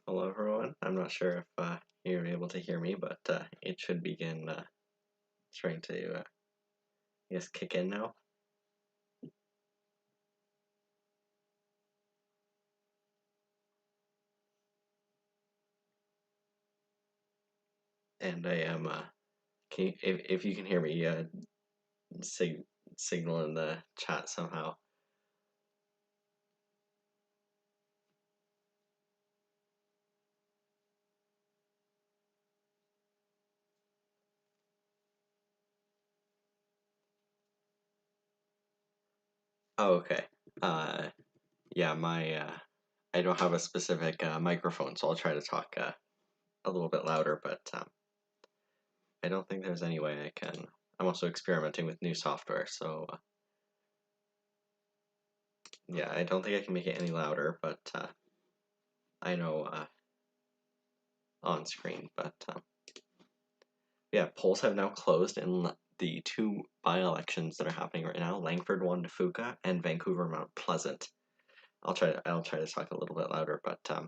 Hello everyone. I'm not sure if you're able to hear me, but it should begin trying to, I guess, kick in now. And I am, if you can hear me, sig signal in the chat somehow. Oh, okay. Uh, yeah, I don't have a specific microphone, so I'll try to talk a little bit louder, but I don't think there's any way I can. I'm also experimenting with new software, so yeah, I don't think I can make it any louder, but I know on screen, but yeah, polls have now closed in the two by-elections that are happening right now: Langford-Juan, Fuca, and Vancouver-Mount Pleasant. I'll try to talk a little bit louder, but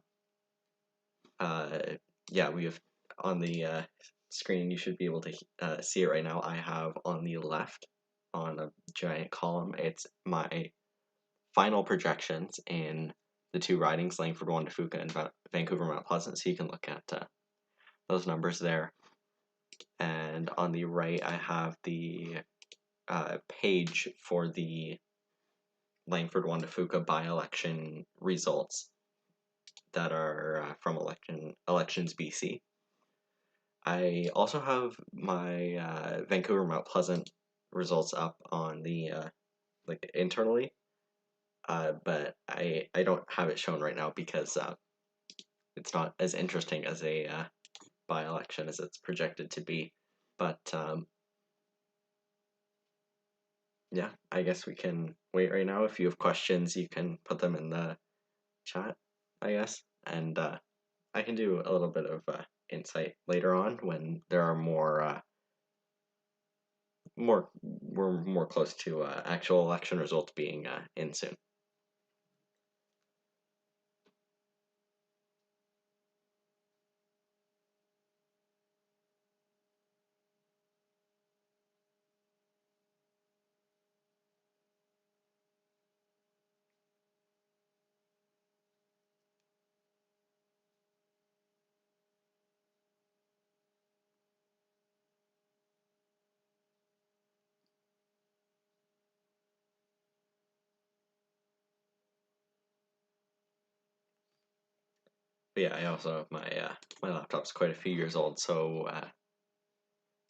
uh, yeah, we have on the screen. You should be able to see it right now. I have on the left, on a giant column, it's my final projections in the two ridings, Langford-Juan, Fuca, and Vancouver-Mount Pleasant. So you can look at those numbers there. And on the right, I have the page for the Langford-Juan Fuca by-election results that are from Elections BC. I also have my Vancouver-Mount Pleasant results up on the like internally, but I don't have it shown right now because it's not as interesting as a by-election as it's projected to be. But yeah, I guess we can wait right now. If you have questions, you can put them in the chat, I guess. And I can do a little bit of insight later on when there are we're more close to actual election results being in soon. But yeah, I also have my laptop's quite a few years old, so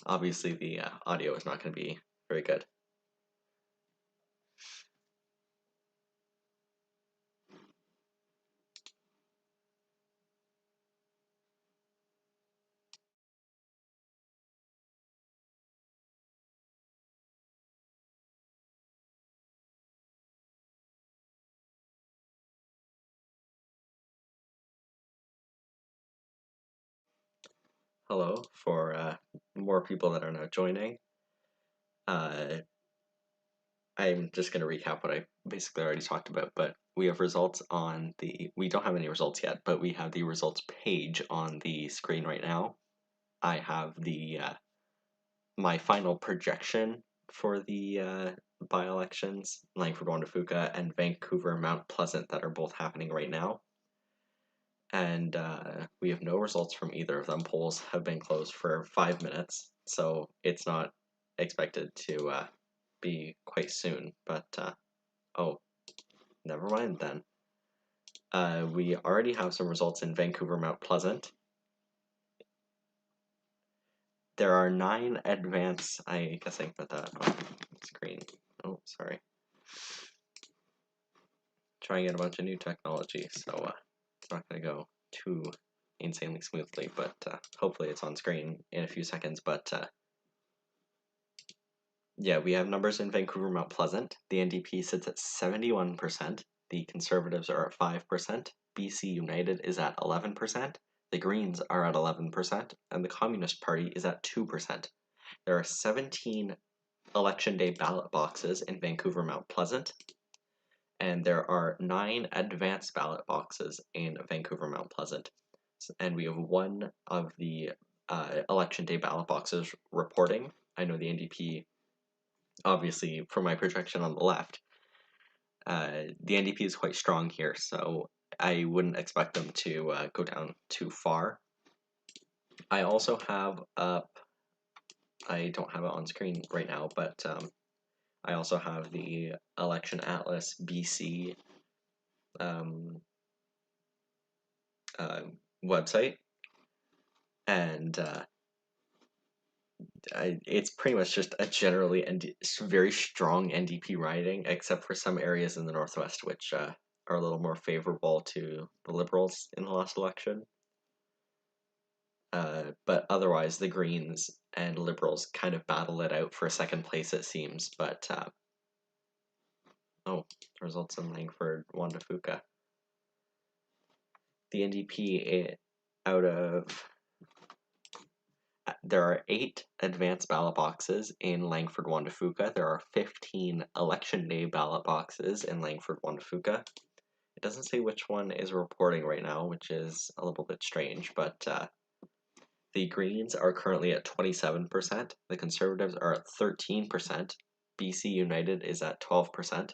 obviously the audio is not going to be very good. Hello for more people that are now joining. I'm just going to recap what I basically already talked about, but we have results on we don't have any results yet, but we have the results page on the screen right now. I have my final projection for the by-elections, Langford-Juan Fuca and Vancouver-Mount Pleasant, that are both happening right now. And we have no results from either of them. Polls have been closed for 5 minutes, so it's not expected to be quite soon, but oh, never mind then. We already have some results in Vancouver-Mount Pleasant. There are 9 advance. I guess I can put that on screen. Oh, sorry. Trying out a bunch of new technology, so it's not going to go too insanely smoothly, but hopefully it's on screen in a few seconds. But yeah, we have numbers in Vancouver-Mount Pleasant. The NDP sits at 71%. The Conservatives are at 5%. BC United is at 11%. The Greens are at 11%. And the Communist Party is at 2%. There are 17 Election Day ballot boxes in Vancouver-Mount Pleasant. And there are 9 advance ballot boxes in Vancouver-Mount Pleasant. and we have one of the election day ballot boxes reporting. I know the NDP, obviously, from my projection on the left, the NDP is quite strong here, so I wouldn't expect them to go down too far. I also have up, I don't have it on screen right now, but I also have the Election Atlas BC website, and it's pretty much just a generally very strong NDP riding, except for some areas in the Northwest, which are a little more favorable to the Liberals in the last election. But otherwise, the Greens and Liberals kind of battle it out for second place, it seems. But oh, results in Langford-Juan to Fuca. The NDP, out of there are 8 advanced ballot boxes in Langford-Juan to Fuca. There are 15 election day ballot boxes in Langford-Juan to Fuca. It doesn't say which one is reporting right now, which is a little bit strange, but the Greens are currently at 27%, the Conservatives are at 13%, BC United is at 12%,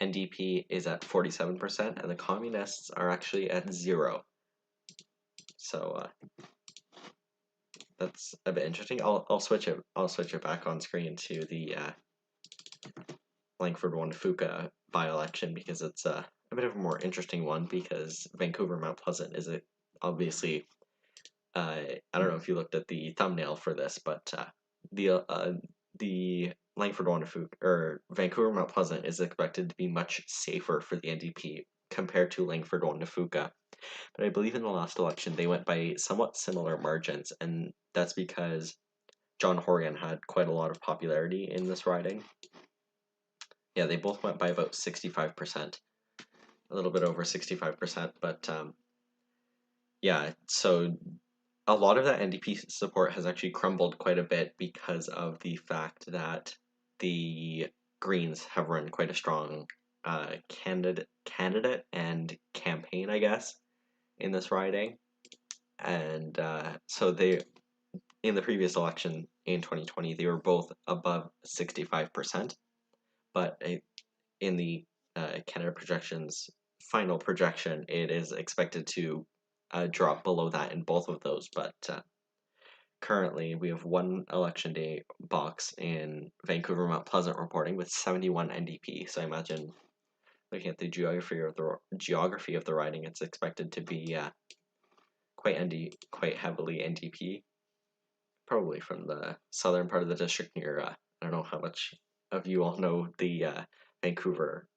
NDP is at 47%, and the Communists are actually at 0. So that's a bit interesting. I'll switch it back on screen to the Langford-Juan to Fuca by-election because it's a bit of a more interesting one because Vancouver-Mount Pleasant is obviously I don't know if you looked at the thumbnail for this, but the Langford-Juan to Fuca or Vancouver-Mount Pleasant is expected to be much safer for the NDP compared to Langford-Juan to Fuca. But I believe in the last election they went by somewhat similar margins, and that's because John Horgan had quite a lot of popularity in this riding. Yeah, they both went by about 65%, a little bit over 65%, but yeah, so a lot of that NDP support has actually crumbled quite a bit because of the fact that the Greens have run quite a strong candidate and campaign, I guess, in this riding. And so they, in the previous election in 2020, they were both above 65%, but in the Canada projections final projection, it is expected to drop below that in both of those, but currently we have one election day box in Vancouver-Mount Pleasant reporting with 71 NDP. So I imagine looking at the geography of the riding, it's expected to be quite heavily NDP, probably from the southern part of the district near. I don't know how much of you all know the Vancouver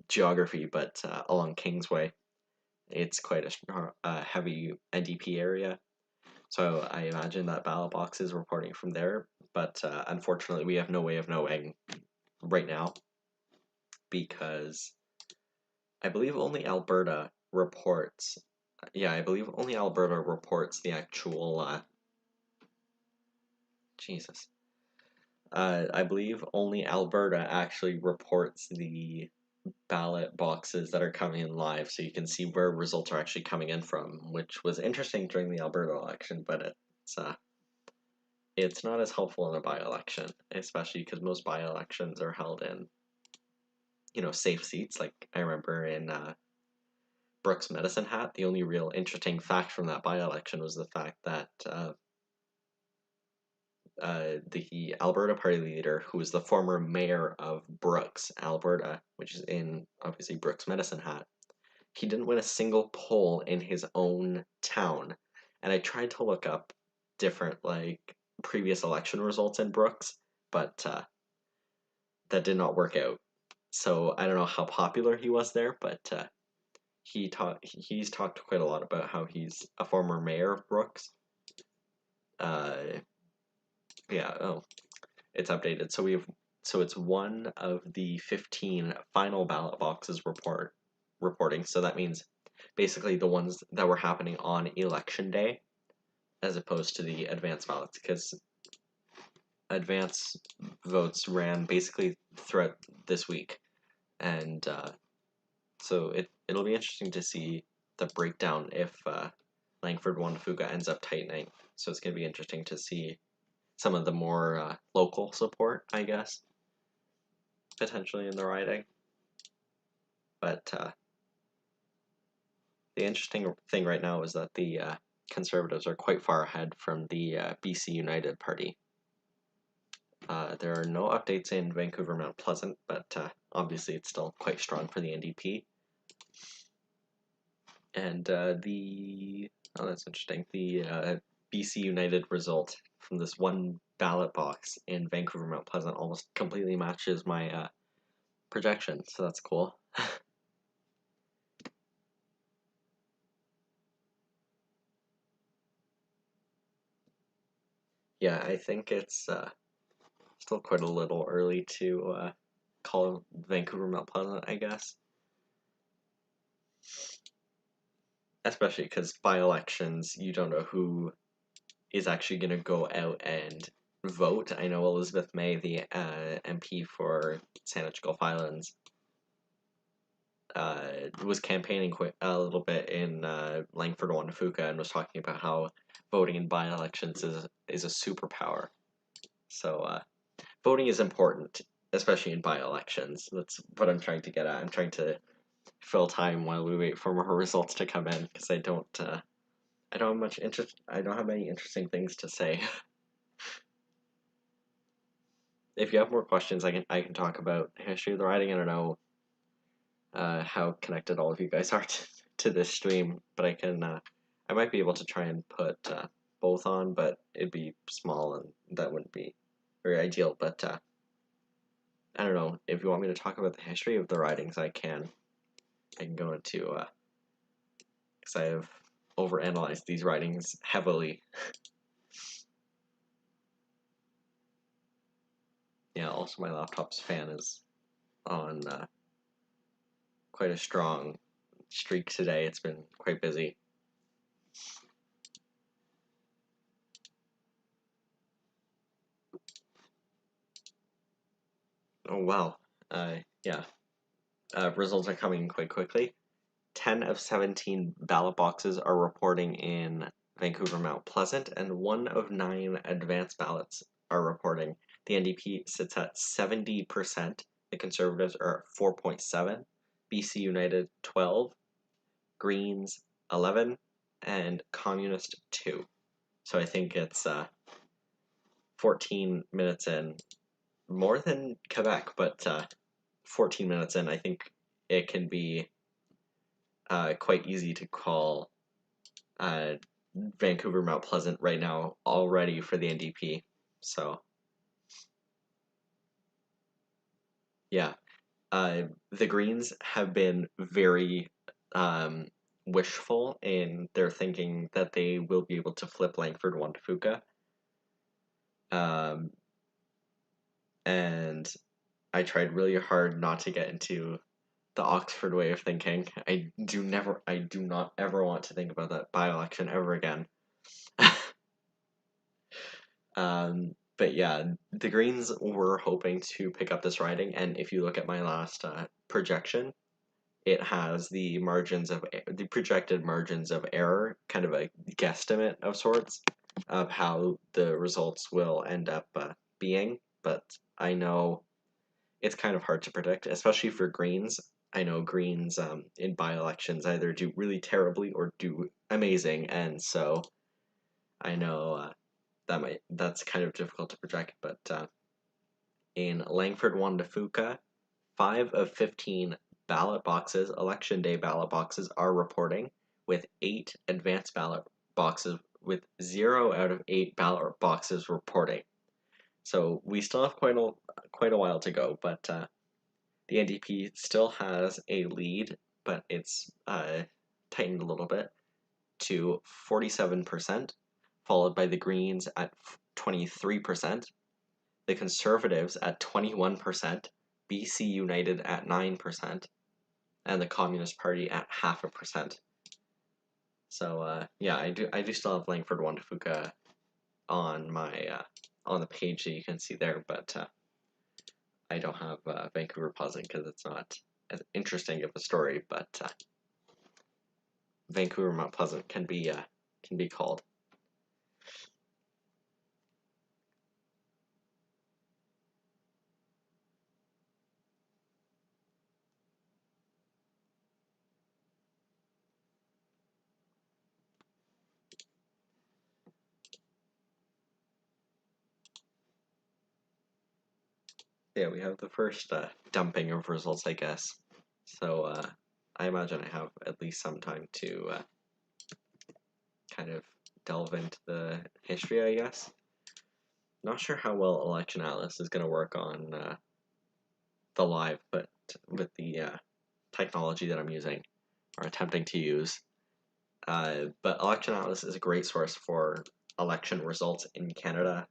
geography, but along Kingsway, it's quite a heavy NDP area. So I imagine that ballot box is reporting from there, but unfortunately we have no way of knowing right now because I believe only Alberta reports. Yeah, I believe only Alberta reports the actual. Jesus. I believe only Alberta actually reports the ballot boxes that are coming in live, so you can see where results are actually coming in from, which was interesting during the Alberta election, but it's not as helpful in a by-election, especially because most by-elections are held in, safe seats. Like I remember in Brooks Medicine Hat, the only real interesting fact from that by-election was the fact that the Alberta Party leader, who was the former mayor of Brooks, Alberta, which is in obviously Brooks Medicine Hat, he didn't win a single poll in his own town. And I tried to look up different previous election results in Brooks, but that did not work out. So I don't know how popular he was there, but he's talked quite a lot about how he's a former mayor of Brooks. Yeah, oh, it's updated. So it's one of the 15 final ballot boxes reporting. So that means basically the ones that were happening on election day as opposed to the advance ballots, because advance votes ran basically throughout this week, and so it'll be interesting to see the breakdown if Langford-Juan Fuca ends up tightening. So it's going to be interesting to see some of the more local support, I guess, potentially in the riding. But the interesting thing right now is that the Conservatives are quite far ahead from the BC United Party. There are no updates in Vancouver-Mount Pleasant, but obviously it's still quite strong for the NDP. And that's interesting, the BC United result from this one ballot box in Vancouver-Mount Pleasant almost completely matches my projection, so that's cool. Yeah, I think it's still quite a little early to call Vancouver-Mount Pleasant, I guess. Especially because by elections, you don't know who is actually going to go out and vote. I know Elizabeth May, the MP for Saanich Gulf Islands, was campaigning a little bit in Langford-Juan Fuca and was talking about how voting in by-elections is a superpower. So voting is important, especially in by-elections. That's what I'm trying to get at. I'm trying to fill time while we wait for more results to come in because I don't have much interest. I don't have many interesting things to say. If you have more questions, I can talk about the history of the riding. I don't know how connected all of you guys are to this stream, but I might be able to try and put both on, but it'd be small and that wouldn't be very ideal. But I don't know, if you want me to talk about the history of the ridings, I can go into because I have overanalyzed these ridings heavily. Yeah, also my laptop's fan is on quite a strong streak today. It's been quite busy. Oh wow. Yeah. Results are coming quite quickly. 10 of 17 ballot boxes are reporting in Vancouver-Mount Pleasant, and 1 of 9 advanced ballots are reporting. The NDP sits at 70%. The Conservatives are at 4.7. BC United 12. Greens 11. And Communist 2. So I think it's 14 minutes in. More than Quebec, but 14 minutes in, I think it can be quite easy to call Vancouver-Mount Pleasant right now already for the NDP. So, yeah. The Greens have been very wishful in their thinking that they will be able to flip Langford-Juan to Fuca. And I tried really hard not to get into the Oxford way of thinking. I do not ever want to think about that by-election ever again. But yeah, the Greens were hoping to pick up this riding, and if you look at my last projection, it has the projected margins of error, kind of a guesstimate of sorts of how the results will end up being. But I know it's kind of hard to predict, especially for Greens. I know Greens in by-elections either do really terribly or do amazing, and so I know that's kind of difficult to project. But in Langford-Juan to Fuca, 5 of 15 ballot boxes, election day ballot boxes, are reporting, with 8 advanced ballot boxes, with 0 out of 8 ballot boxes reporting. So we still have quite a while to go, but the NDP still has a lead, but it's tightened a little bit to 47%, followed by the Greens at 23%, the Conservatives at 21%, BC United at 9%, and the Communist Party at 0.5%. So yeah, I do still have Langford-Juan to Fuca on my on the page that you can see there, but I don't have Vancouver pausing because it's not as interesting of a story. But Vancouver-Mount Pleasant can be called. Yeah, we have the first dumping of results, I guess. So I imagine I have at least some time to kind of delve into the history, I guess. Not sure how well Election Atlas is going to work on the live, but with the technology that I'm using or attempting to use. But Election Atlas is a great source for election results in Canada.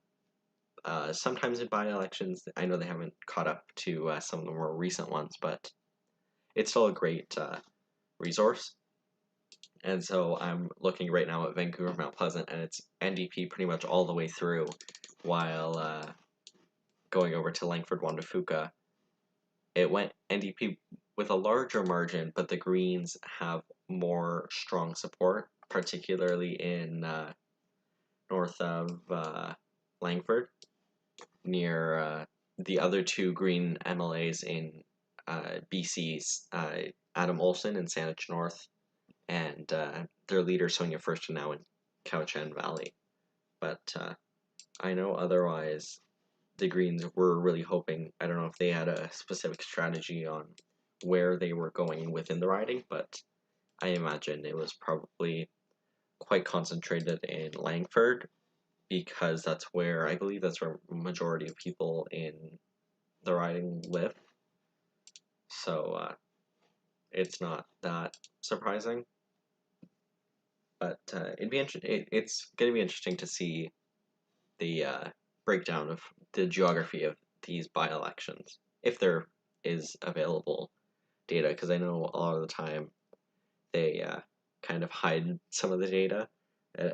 Sometimes in by-elections, I know they haven't caught up to some of the more recent ones, but it's still a great resource. And so I'm looking right now at Vancouver-Mount Pleasant, and it's NDP pretty much all the way through, while going over to Langford-Juan to Fuca, it went NDP with a larger margin, but the Greens have more strong support, particularly in north of Langford, near the other two Green MLAs in BC's Adam Olson in Saanich North, and their leader Sonia Furstenau now in Cowichan Valley. But I know otherwise the Greens were really hoping, I don't know if they had a specific strategy on where they were going within the riding, but I imagine it was probably quite concentrated in Langford, because I believe that's where majority of people in the riding live. So it's not that surprising. But it's going to be interesting to see the breakdown of the geography of these by-elections, if there is available data, because I know a lot of the time they kind of hide some of the data,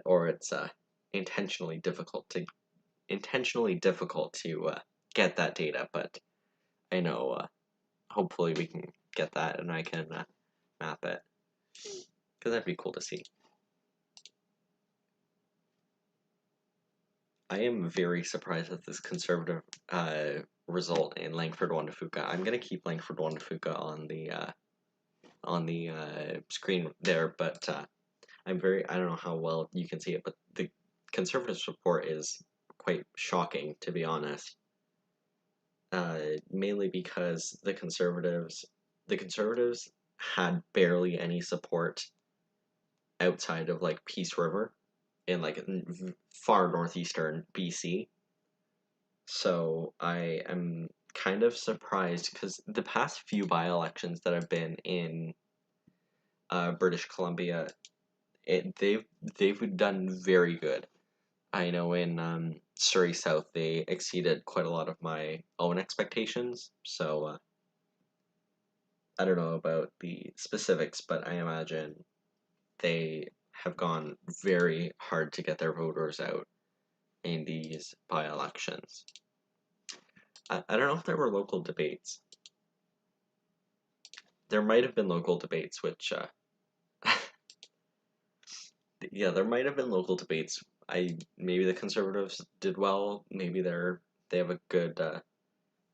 or it's intentionally difficult to get that data. But I know hopefully we can get that, and I can map it, because that'd be cool to see. I am very surprised at this conservative result in Langford-Juan to Fuca. I'm gonna keep Langford-Juan to Fuca on the screen there, but I don't know how well you can see it, but the conservative support is quite shocking, to be honest. Mainly because the conservatives had barely any support outside of like Peace River in like far northeastern BC. So I am kind of surprised, because the past few by-elections that have been in British Columbia, they've done very good. I know in Surrey South they exceeded quite a lot of my own expectations. So I don't know about the specifics, but I imagine they have gone very hard to get their voters out in these by-elections. I don't know if there were local debates. There might have been local debates, which yeah, there might have been local debates. Maybe the Conservatives did well. Maybe they have a good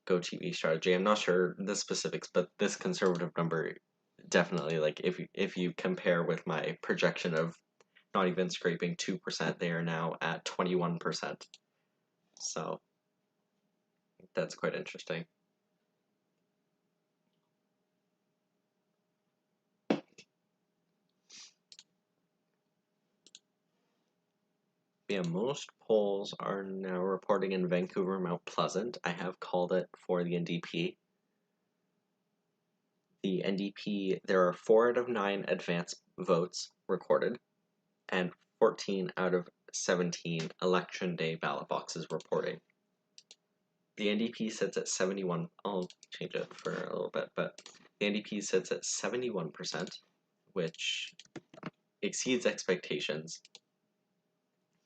Go TV strategy. I'm not sure the specifics, but this Conservative number definitely, like, if you compare with my projection of not even scraping 2%, they are now at 21%. So that's quite interesting. Yeah, most polls are now reporting in Vancouver-Mount Pleasant. I have called it for the NDP. The NDP, there are 4 out of 9 advance votes recorded, and 14 out of 17 election day ballot boxes reporting. The NDP sits at 71. I'll change it for a little bit, but the NDP sits at 71%, which exceeds expectations,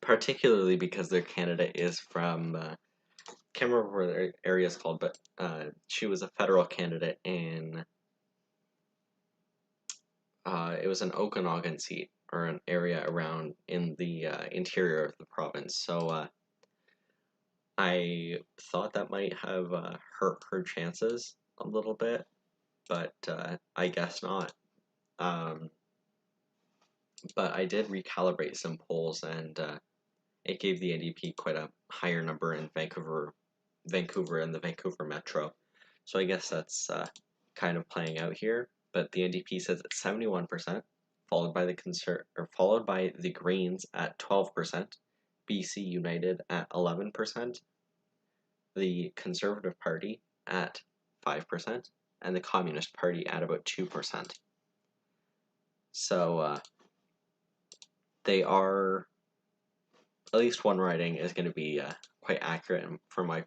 particularly because their candidate is from, can't remember where their area is called, but she was a federal candidate in, It was an Okanagan seat, or an area around in the interior of the province. So I thought that might have hurt her chances a little bit, but I guess not. Um, but I did recalibrate some polls, and it gave the NDP quite a higher number in Vancouver and the Vancouver Metro. So I guess that's kind of playing out here. But the NDP says it's 71%, followed by the Greens at 12%, BC United at 11%, the Conservative Party at 5%, and the Communist Party at about 2%. So they are, at least one riding is going to be quite accurate for my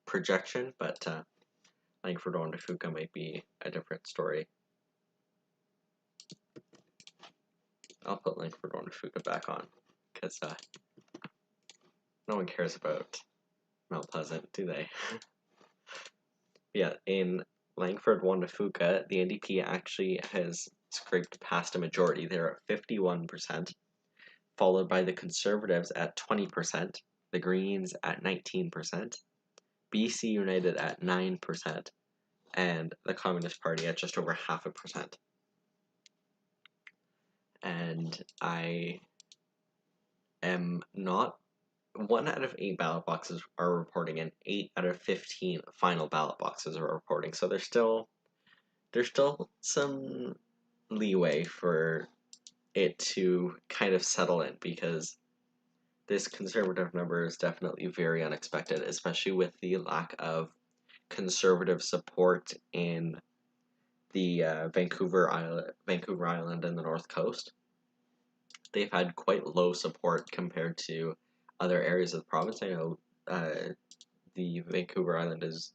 projection, but Langford-Juan to Fuca might be a different story. I'll put Langford-Juan to Fuca back on, because no one cares about Mount Pleasant, do they? Yeah, in Langford-Juan to Fuca, the NDP actually has scraped past a majority. They're at 51%, followed by the Conservatives at 20%, the Greens at 19%, BC United at 9%, and the Communist Party at just over 0.5%. And I am not. 1 out of 8 ballot boxes are reporting, and 8 out of 15 final ballot boxes are reporting. So there's still some leeway for it to kind of settle in, because this conservative number is definitely very unexpected, especially with the lack of conservative support in the Vancouver Island and the North Coast. They've had quite low support compared to other areas of the province. I know the Vancouver Island is,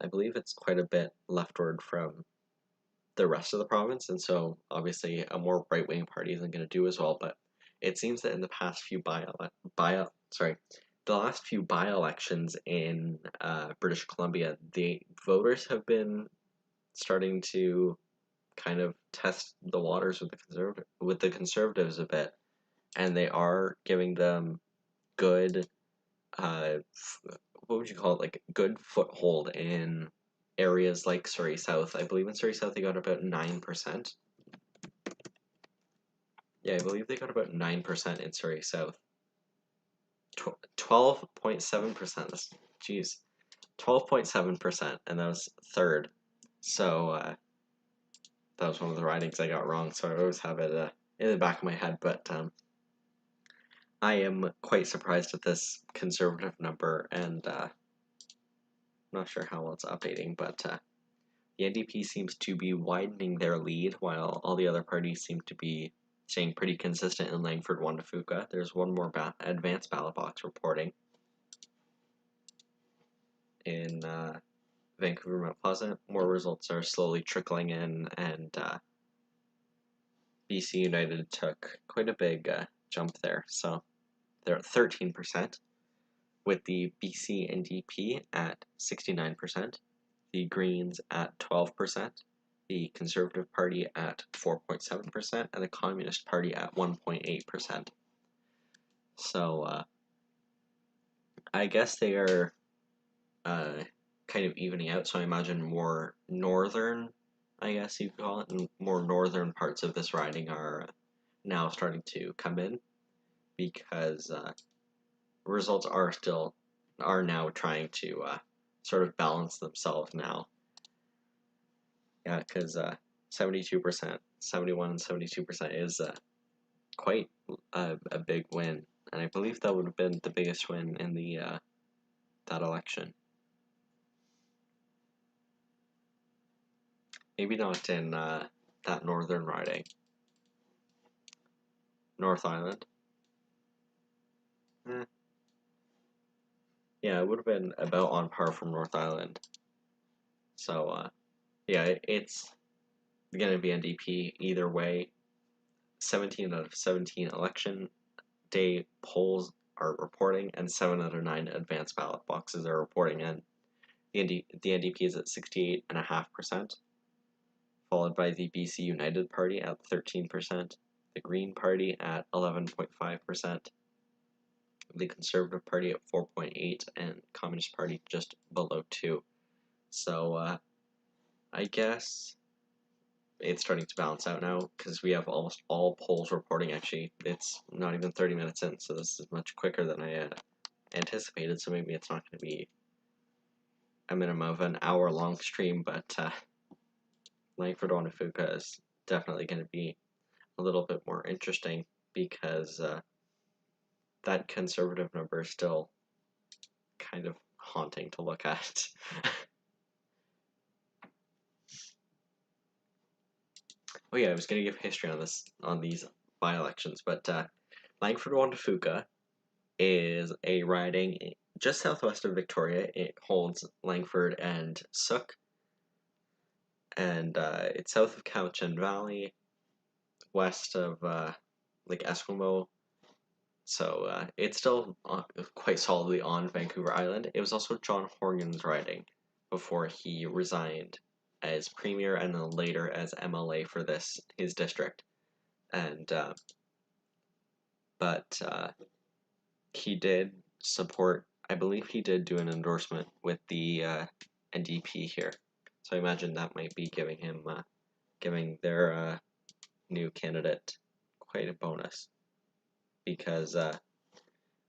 I believe it's quite a bit leftward from the rest of the province, and so obviously a more right-wing party isn't going to do as well. But it seems that in the past few the last few by-elections in British Columbia, the voters have been starting to kind of test the waters with the conservatives a bit, and they are giving them good what would you call it, like good foothold in areas like Surrey South. I believe in Surrey South they got about 9%. Yeah, I believe they got about 9% in Surrey South. 12.7%. Jeez. 12.7%, and that was third. So that was one of the ridings I got wrong, so I always have it in the back of my head, but I am quite surprised at this conservative number, and I'm not sure how well it's updating, but the NDP seems to be widening their lead, while all the other parties seem to be staying pretty consistent in Langford-Juan to Fuca. There's one more advanced ballot box reporting in Vancouver-Mount Pleasant. More results are slowly trickling in, and BC United took quite a big jump there. So they're at 13%, with the BC NDP at 69%, the Greens at 12%, the Conservative Party at 4.7%, and the Communist Party at 1.8%. So I guess they are kind of evening out, so I imagine more northern, I guess you could call it, and more northern parts of this riding are now starting to come in, because results are now trying to sort of balance themselves now. Yeah, because 72%, 71 and 72% is quite a big win, and I believe that would have been the biggest win in the that election. Maybe not in that northern riding. North Island. Yeah, it would have been about on par from North Island. So, yeah, it's going to be NDP either way. 17 out of 17 election day polls are reporting, and 7 out of 9 advanced ballot boxes are reporting, and the NDP is at 68.5%, followed by the BC United Party at 13%, the Green Party at 11.5%, the Conservative Party at 4.8%, and Communist Party just below 2%. So I guess it's starting to balance out now because we have almost all polls reporting. Actually, it's not even 30 minutes in, so this is much quicker than I anticipated. So maybe it's not going to be a minimum of an hour-long stream, but Langford-Juan and Fuca is definitely going to be a little bit more interesting because that conservative number is still kind of haunting to look at. Oh yeah, I was going to give history on these by-elections, but Langford-Juan Fuca is a riding just southwest of Victoria. It holds Langford and Sook, and it's south of Cowichan Valley, west of Lake Esquimalt. So it's still quite solidly on Vancouver Island. It was also John Horgan's riding before he resigned as premier and then later as MLA for his district. And but he did support. I believe he did do an endorsement with the NDP here. So I imagine that might be giving their new candidate quite a bonus because.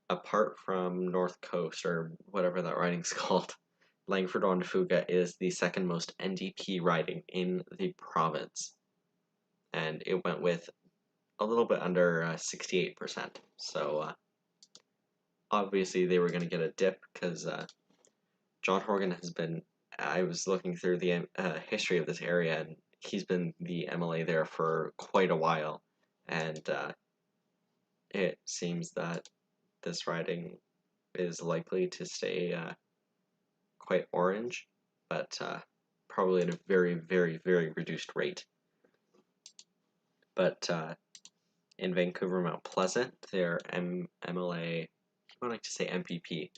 Apart from North Coast, or whatever that riding's called, Langford-Juan Fuca is the second most NDP riding in the province. And it went with a little bit under 68%. So obviously they were going to get a dip because John Horgan has been, I was looking through the history of this area, and he's been the MLA there for quite a while. And it seems that this riding is likely to stay quite orange, but probably at a very, very, very reduced rate. But in Vancouver-Mount Pleasant, their MLA, I would like to say MPP,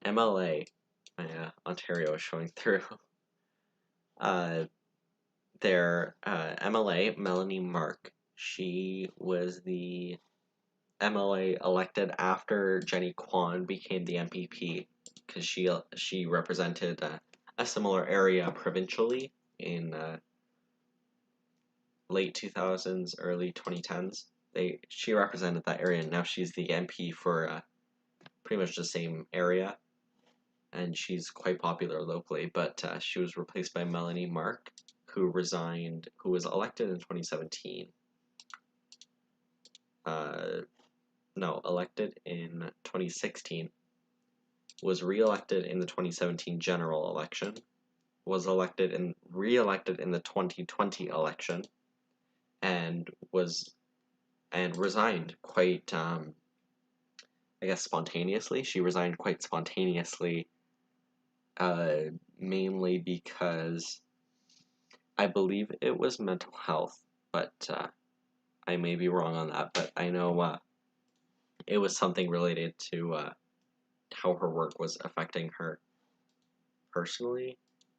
MLA, Ontario is showing through. Their MLA, Melanie Mark, she was the MLA elected after Jenny Kwan became the MPP because she represented a similar area provincially in late 2000s, early 2010s. She represented that area, and now she's the MP for pretty much the same area, and she's quite popular locally. But she was replaced by Melanie Mark, who was elected in 2017. No, elected in 2016, was re-elected in the 2017 general election, was re-elected in the 2020 election, and resigned quite, I guess, spontaneously. She resigned quite spontaneously, mainly because I believe it was mental health, but I may be wrong on that, but I know it was something related to how her work was affecting her personally.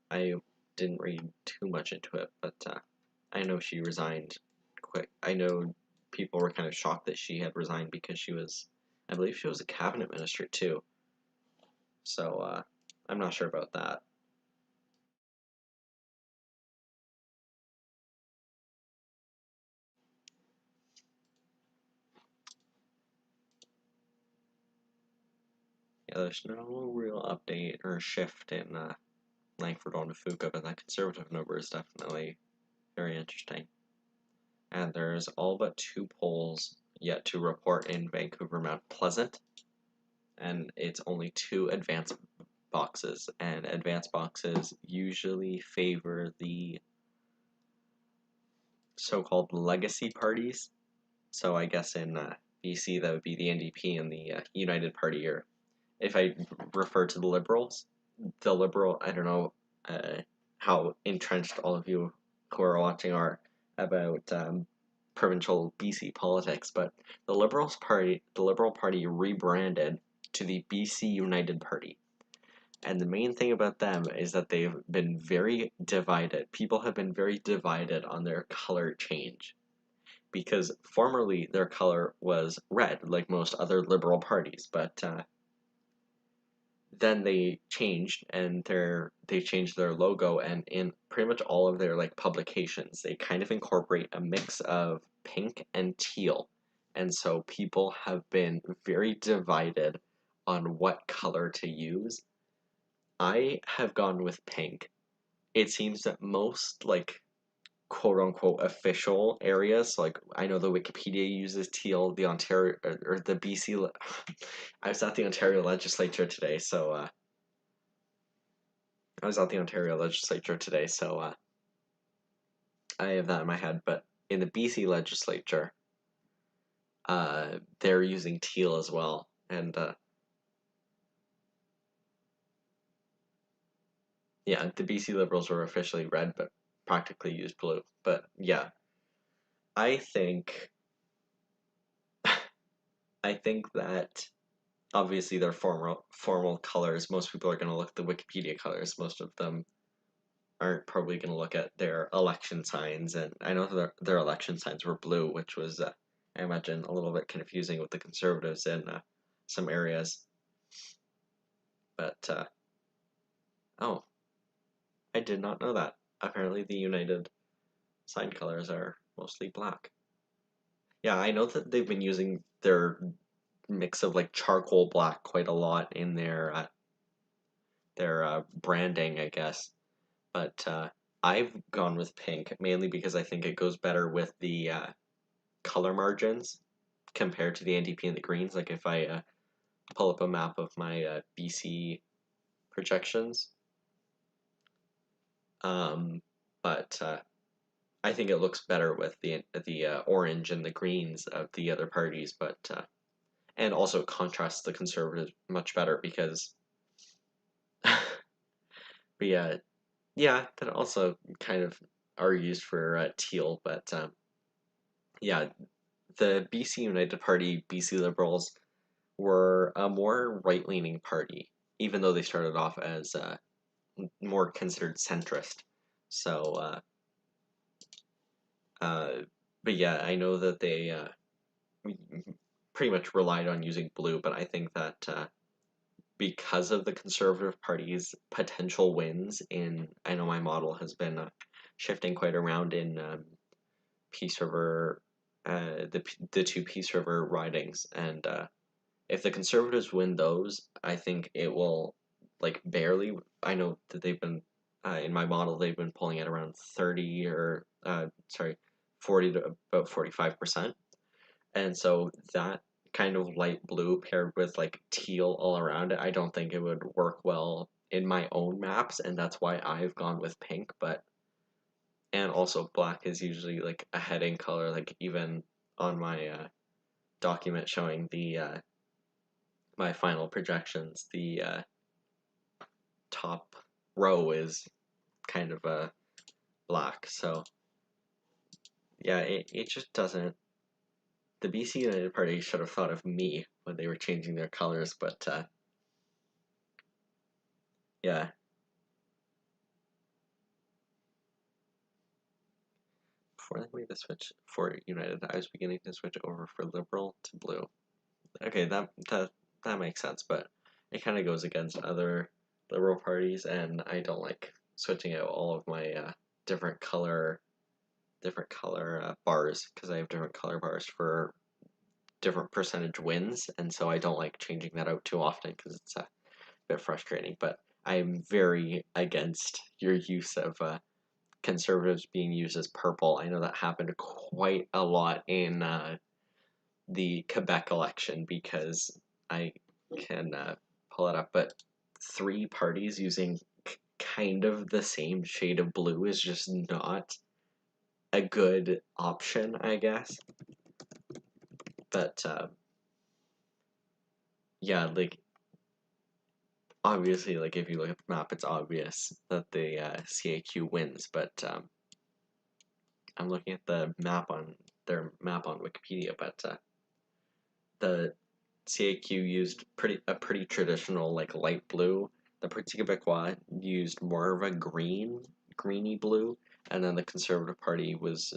I didn't read too much into it, but I know she resigned quick. I know people were kind of shocked that she had resigned because I believe she was a cabinet minister too. So I'm not sure about that. Yeah, there's no real update or shift in Langford-Juan Fuca, but that conservative number is definitely very interesting. And there's all but 2 polls yet to report in Vancouver-Mount Pleasant, and it's only 2 advance boxes, and advance boxes usually favor the so-called legacy parties. So I guess in BC that would be the NDP and the United Party, or if I refer to the Liberals, I don't know how entrenched all of you who are watching are about provincial BC politics, but the Liberal Party rebranded to the BC United Party. And the main thing about them is that they've been very divided. People have been very divided on their color change. Because formerly their color was red, like most other liberal parties, but then they changed and they changed their logo, and in pretty much all of their like publications they kind of incorporate a mix of pink and teal, and so people have been very divided on what color to use. I have gone with pink. It seems that most like quote unquote official areas, like I know the Wikipedia uses teal, the Ontario or the BC I was at the Ontario legislature today, so I have that in my head. But in the BC legislature, they're using teal as well, and yeah, the BC Liberals were officially red, but practically used blue. But yeah, I think I think that obviously they're formal colors. Most people are going to look at the Wikipedia colors. Most of them aren't probably going to look at their election signs, and I know their election signs were blue, which was, I imagine, a little bit confusing with the Conservatives in some areas. But, oh, I did not know that. Apparently the United sign colors are mostly black. Yeah, I know that they've been using their mix of like charcoal black quite a lot in their branding, I guess. But I've gone with pink mainly because I think it goes better with the color margins compared to the NDP and the Greens. Like if I pull up a map of my BC projections, um, but I think it looks better with the orange and the greens of the other parties. But and also it contrasts the Conservatives much better because, but yeah, that also kind of are used for teal. But yeah, the BC United Party, BC Liberals, were a more right-leaning party, even though they started off as more considered centrist. So, uh, but yeah, I know that they pretty much relied on using blue, but I think that because of the Conservative Party's potential wins in, I know my model has been shifting quite around in Peace River, the two Peace River ridings, and if the Conservatives win those, I think it will like barely. I know that they've been in my model they've been pulling at around 30 or sorry, 40 to about 45%, and so that kind of light blue paired with like teal all around it, I don't think it would work well in my own maps, and that's why I've gone with pink. But and also black is usually like a heading color, like even on my document showing the my final projections, the top row is kind of a black. So yeah, it just doesn't. The BC United Party should have thought of me when they were changing their colors, but yeah. Before they made the switch for United, I was beginning to switch over for Liberal to Blue. Okay, that makes sense, but it kind of goes against other Liberal parties, and I don't like switching out all of my different color bars because I have different color bars for different percentage wins, and so I don't like changing that out too often because it's a bit frustrating. But I'm very against your use of Conservatives being used as purple. I know that happened quite a lot in the Quebec election because I can pull it up, but three parties using kind of the same shade of blue is just not a good option, I guess. But yeah, like obviously, like if you look at the map, it's obvious that the CAQ wins. But I'm looking at the map on their map on Wikipedia, but the CAQ used a pretty traditional like light blue, the Parti Québécois used more of a greeny blue, and then the Conservative Party was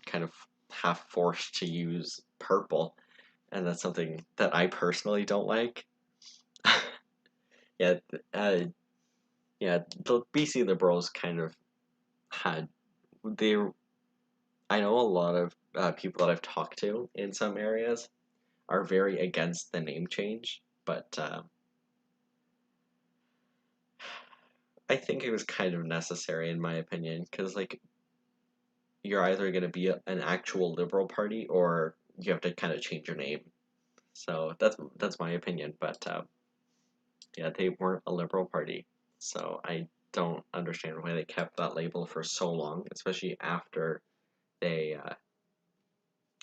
kind of half forced to use purple, and that's something that I personally don't like. Yeah, uh, yeah, the BC Liberals kind of had they. I know a lot of people that I've talked to in some areas are very against the name change, but I think it was kind of necessary in my opinion because like you're either going to be an actual liberal party or you have to kind of change your name. So that's my opinion, but yeah, they weren't a liberal party, so I don't understand why they kept that label for so long, they, uh,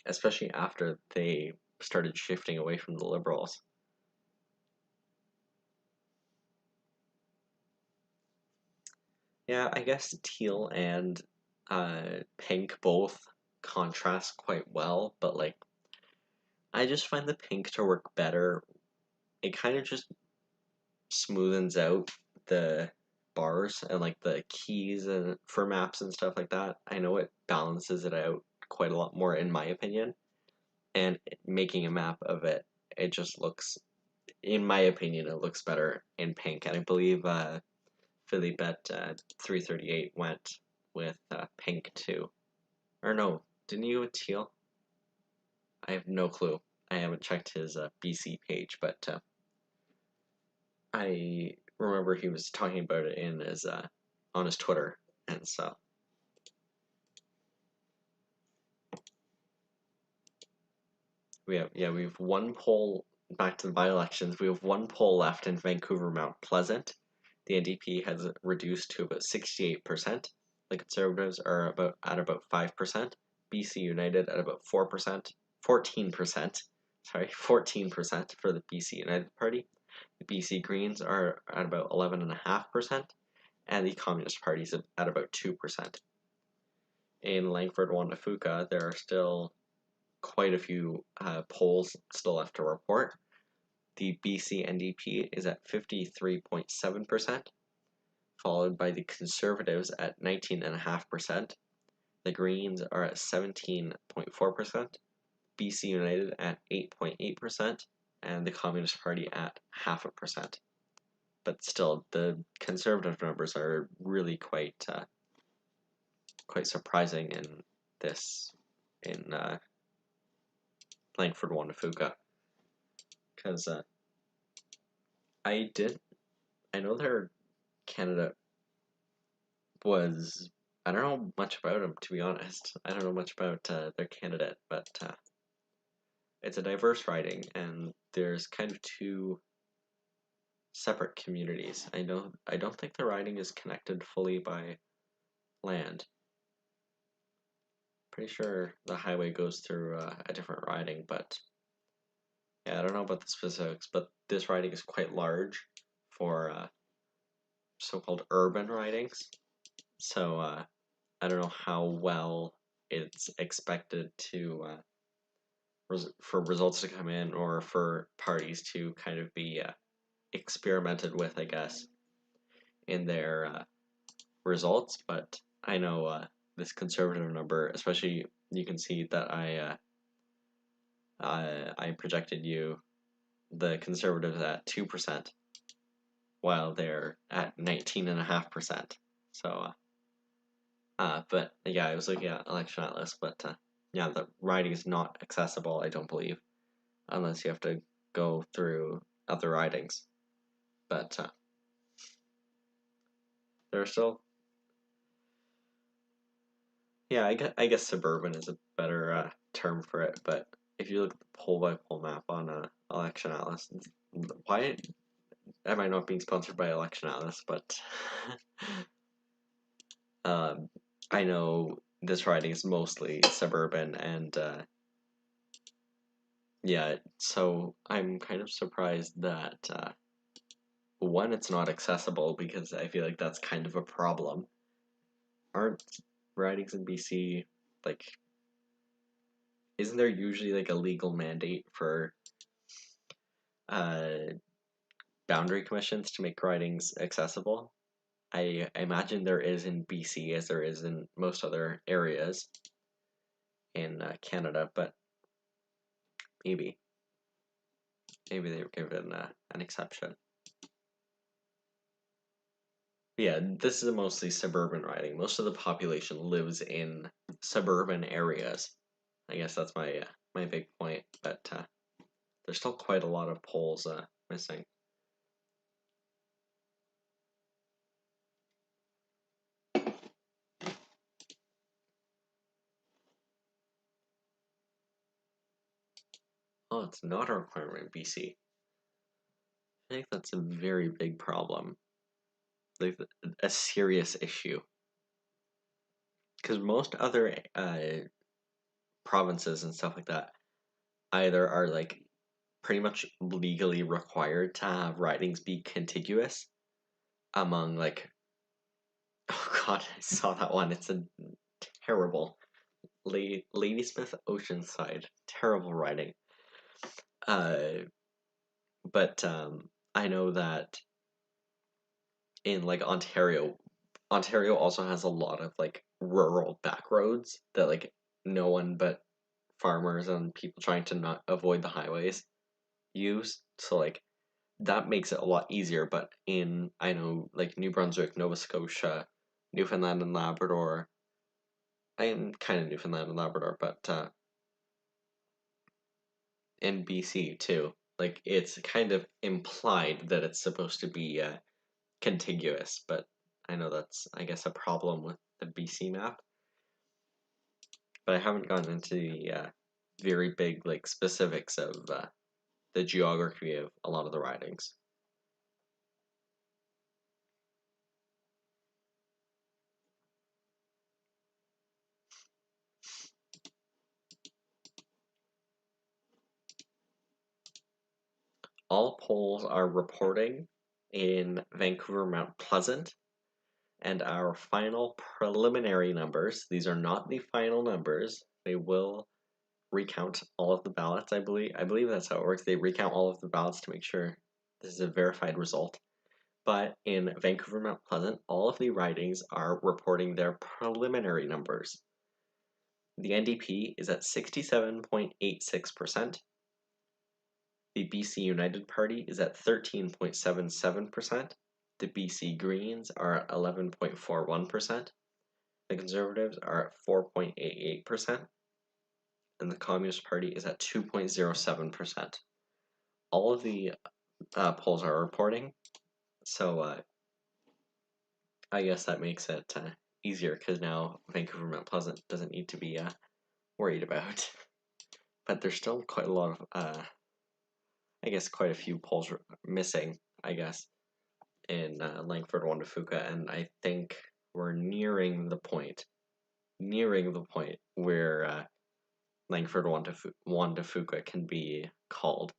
especially after they started shifting away from the liberals. Yeah, I guess teal and pink both contrast quite well, but like I just find the pink to work better. It kind of just smoothens out the bars and like the keys and for maps and stuff like that. I know it balances it out quite a lot more in my opinion. And making a map of it, it just looks, in my opinion, it looks better in pink. And I believe Philippe at 338 went with pink too. Or no, didn't you with teal? I have no clue. I haven't checked his BC page, but I remember he was talking about it in his on his Twitter, and so we have one poll back to the by-elections. We have one poll left in Vancouver-Mount Pleasant. The NDP has reduced to about 68%. The Conservatives are about 5%. BC United at about 4%, 14%. Sorry, 14% for the BC United Party. The BC Greens are at about 11.5%, and the Communist Party is at about 2%. In Langford-Juan Fuca, there are still quite a few polls still left to report. The BC NDP is at 53.7%, followed by the Conservatives at 19.5%. The Greens are at 17.4%, BC United at 8.8%, and the Communist Party at 0.5%. But still, the Conservative numbers are really quite surprising in this in Langford-Juan because I did I know their candidate was I don't know much about him to be honest. I don't know much about their candidate, but it's a diverse riding and there's kind of two separate communities. I don't think the riding is connected fully by land. Pretty sure the highway goes through a different riding, but yeah, I don't know about the specifics, but this riding is quite large for so-called urban ridings. So I don't know how well it's expected to for results to come in or for parties to kind of be experimented with, I guess, in their results. But I know this conservative number, especially you can see that I projected you the conservatives at 2%, while they're at 19.5%. So, but yeah, I was looking at Election Atlas, but yeah, the riding is not accessible, I don't believe, unless you have to go through other ridings. But there are still, yeah, I guess suburban is a better term for it. But if you look at the poll by poll map on Election Atlas, why am I not being sponsored by Election Atlas? But um, I know this riding is mostly suburban, and yeah, so I'm kind of surprised that one, it's not accessible because I feel like that's kind of a problem. Aren't ridings in BC like? Isn't there usually like a legal mandate for uh boundary commissions to make ridings accessible. I imagine there is in BC as there is in most other areas in Canada, but maybe they were given an exception. Yeah, this is a mostly suburban riding. Most of the population lives in suburban areas. I guess that's my big point. But there's still quite a lot of poles missing. Oh, it's not a requirement in BC. I think that's a very big problem, like a serious issue. Because most other provinces and stuff like that either are like pretty much legally required to have ridings be contiguous among like, oh god, I saw that one. It's a terrible Ladysmith Oceanside, terrible riding. But I know that in like Ontario also has a lot of like rural back roads that like no one but farmers and people trying to not avoid the highways use. So like that makes it a lot easier. But in I know like New Brunswick, Nova Scotia, Newfoundland and Labrador, I am kind of Newfoundland and Labrador, but in BC too, like it's kind of implied that it's supposed to be contiguous, but I know that's, I guess, a problem with the BC map. But I haven't gotten into the very big like specifics of the geography of a lot of the ridings. All polls are reporting in Vancouver-Mount Pleasant, and our final preliminary numbers, these are not the final numbers, they will recount all of the ballots, I believe. I believe that's how it works. They recount all of the ballots to make sure this is a verified result. But in Vancouver-Mount Pleasant, all of the ridings are reporting their preliminary numbers. The NDP is at 67.86%. The BC United Party is at 13.77%. The BC Greens are at 11.41%. The Conservatives are at 4.88%. And the Communist Party is at 2.07%. All of the polls are reporting, so I guess that makes it easier because now Vancouver-Mount Pleasant doesn't need to be worried about. But there's still quite a lot of, I guess, quite a few polls missing, I guess, in Langford-Juan to Fuca, and I think we're nearing the point where Langford-Juan to Fuca can be called,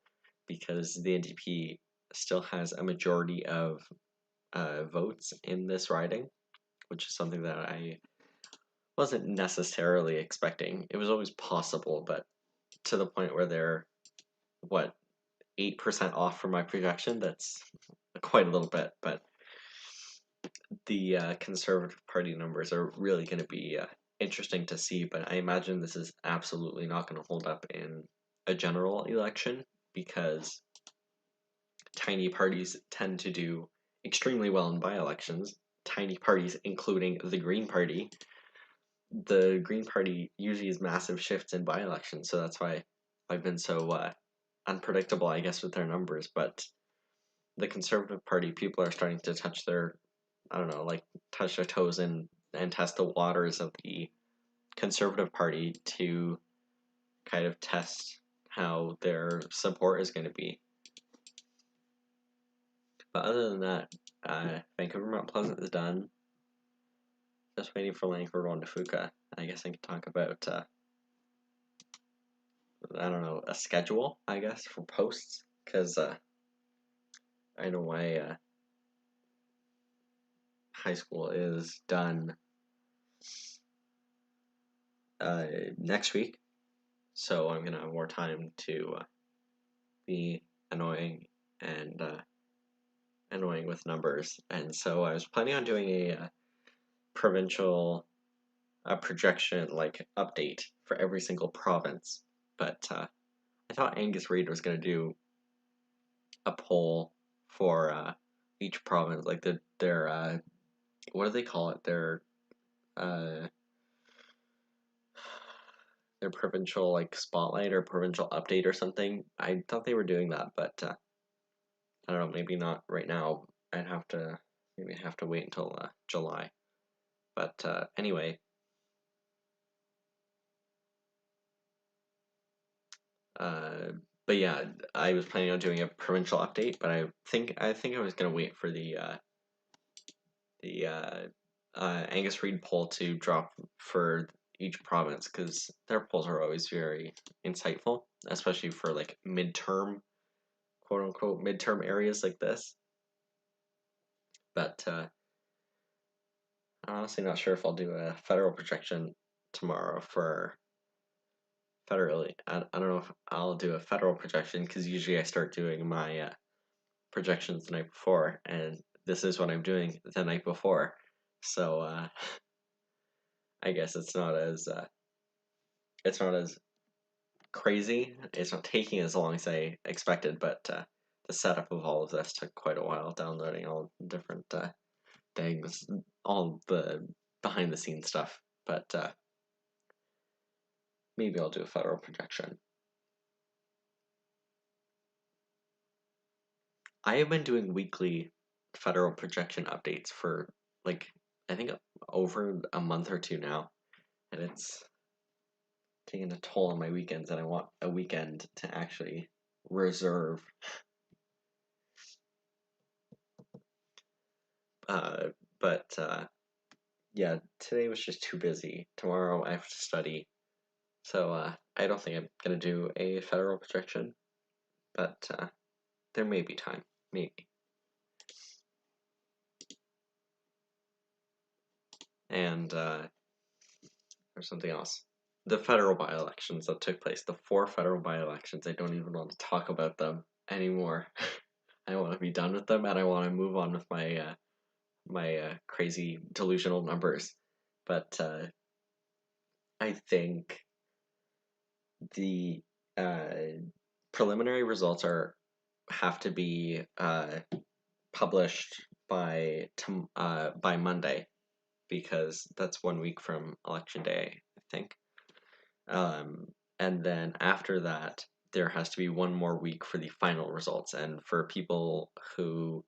because the NDP still has a majority of votes in this riding, which is something that I wasn't necessarily expecting. It was always possible, but to the point where they're, what, 8% off from my projection, that's quite a little bit, but the Conservative Party numbers are really going to be interesting to see, but I imagine this is absolutely not going to hold up in a general election because tiny parties tend to do extremely well in by-elections. Tiny parties, including the Green Party. The Green Party usually has massive shifts in by-elections, so that's why I've been so unpredictable, I guess, with their numbers. But the Conservative Party, people are starting to touch their, I don't know, like touch their toes in and test the waters of the Conservative Party to kind of test how their support is going to be. But other than that, Vancouver-Mount Pleasant is done. Just waiting for Langford-Juan to Fuca. I guess I can talk about, I don't know, a schedule, I guess, for posts. Because I know my high school is done next week. So I'm going to have more time to be annoying and annoying with numbers, and so I was planning on doing a provincial projection like update for every single province, but I thought Angus Reid was going to do a poll for each province, like their what do they call it? Uh, their provincial like spotlight or provincial update or something. I thought they were doing that, but I don't know. Maybe not right now. I'd have to maybe have to wait until July. But anyway, uh, but yeah, I was planning on doing a provincial update, but I think I was gonna wait for the Angus Reid poll to drop for each province because their polls are always very insightful, especially for like midterm, quote unquote, midterm areas like this. But I'm honestly not sure if I'll do a federal projection tomorrow for federally. I don't know if I'll do a federal projection because usually I start doing my projections the night before, and this is what I'm doing the night before. So I guess it's not as crazy. It's not taking as long as I expected, but the setup of all of this took quite a while, downloading all different things, all the behind the scenes stuff. But maybe I'll do a federal projection. I have been doing weekly federal projection updates for like I think over a month or two now, and it's taking a toll on my weekends, and I want a weekend to actually reserve. Uh, but yeah, today was just too busy. Tomorrow I have to study, so I don't think I'm gonna do a federal projection, but there may be time, maybe. And there's something else. The federal by-elections that took place, the four federal by-elections, I don't even want to talk about them anymore. I want to be done with them, and I want to move on with my crazy delusional numbers. But I think the preliminary results are have to be published by Monday because that's 1 week from election day, I think. And then after that, there has to be one more week for the final results. And for people who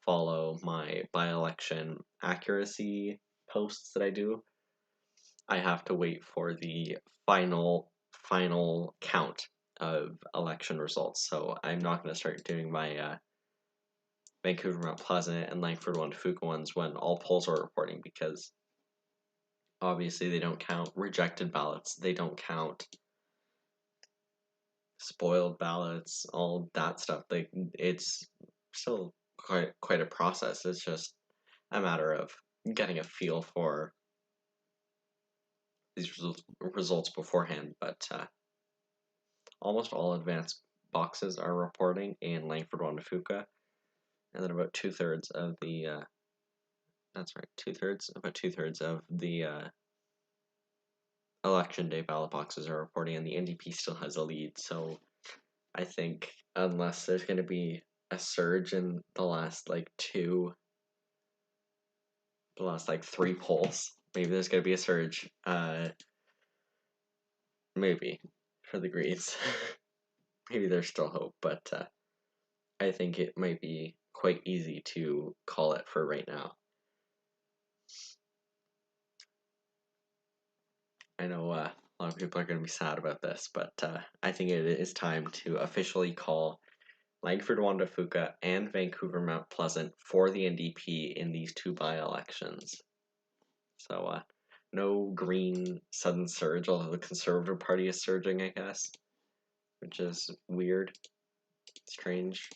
follow my by-election accuracy posts that I do, I have to wait for the final count of election results. So I'm not going to start doing my Vancouver-Mount Pleasant and Langford-Juan Fuca ones when all polls are reporting because obviously they don't count rejected ballots, they don't count spoiled ballots, all that stuff. Like it's still quite a process. It's just a matter of getting a feel for these results beforehand. But almost all advanced boxes are reporting in Langford-Juan Fuca, and then about 2/3 of the that's right, about 2/3 of the election day ballot boxes are reporting, and the NDP still has a lead. So I think unless there's going to be a surge in the last like three polls, maybe there's going to be a surge. Maybe for the Greens, maybe there's still hope, but I think it might be quite easy to call it for right now. I know a lot of people are going to be sad about this, but I think it is time to officially call Langford-Juan Fuca and Vancouver-Mount Pleasant for the NDP in these two by-elections. So, no green sudden surge, although the Conservative Party is surging, I guess, which is weird, strange,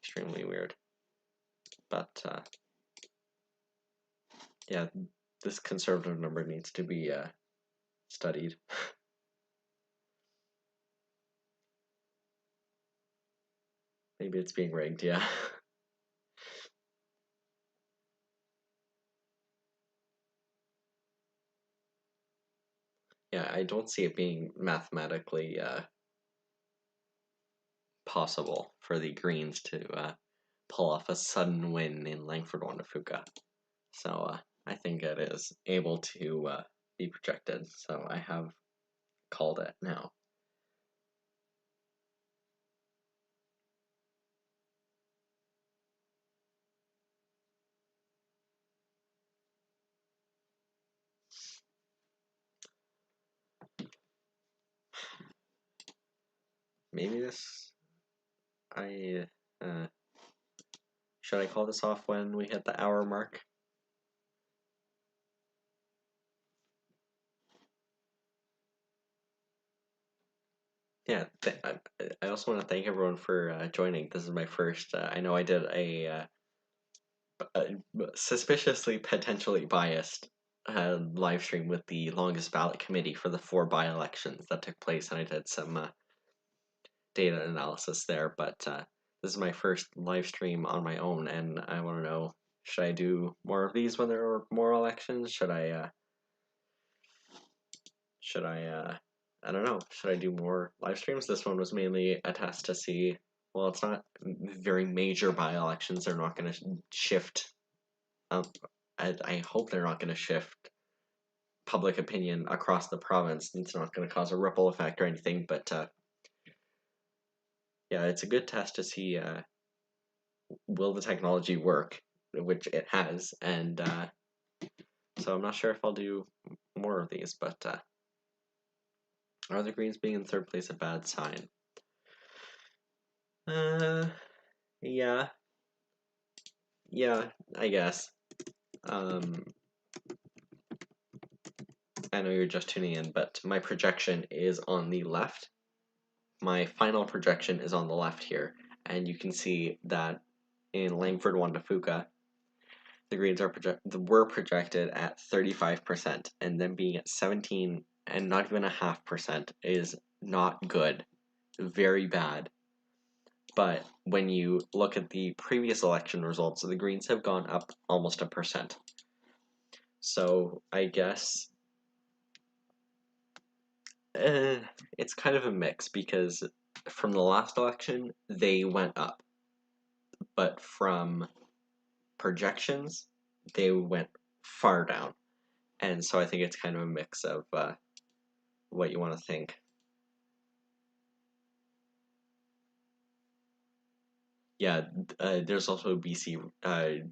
extremely weird. But, yeah, this Conservative number needs to be studied. Maybe it's being rigged, yeah. Yeah, I don't see it being mathematically possible for the Greens to pull off a sudden win in Langford-Juan to Fuca. So I think it is able to be projected. So I have called it now. Maybe this. I should I call this off when we hit the hour mark? Yeah, I also want to thank everyone for joining. This is my first. I know I did a suspiciously potentially biased live stream with the longest ballot committee for the 4 by-elections that took place, and I did some data analysis there. But this is my first live stream on my own, and I want to know: should I do more of these when there are more elections? Should I? I don't know. Should I do more live streams? This one was mainly a test to see. Well, it's not very major by-elections. They're not going to shift. I hope they're not going to shift public opinion across the province. It's not going to cause a ripple effect or anything. But yeah, it's a good test to see will the technology work, which it has. And so I'm not sure if I'll do more of these. But are the Greens being in third place a bad sign? Yeah. Yeah, I guess. Um, I know you're just tuning in, but my projection is on the left. My final projection is on the left here, and you can see that in Langford-Juan to Fuca, the Greens were projected at 35%, and then being at 17 and not even a half% is not good, very bad. But when you look at the previous election results, the Greens have gone up almost 1%. So I guess it's kind of a mix because from the last election they went up, but from projections they went far down, and so I think it's kind of a mix of what you want to think. Yeah, there's also BC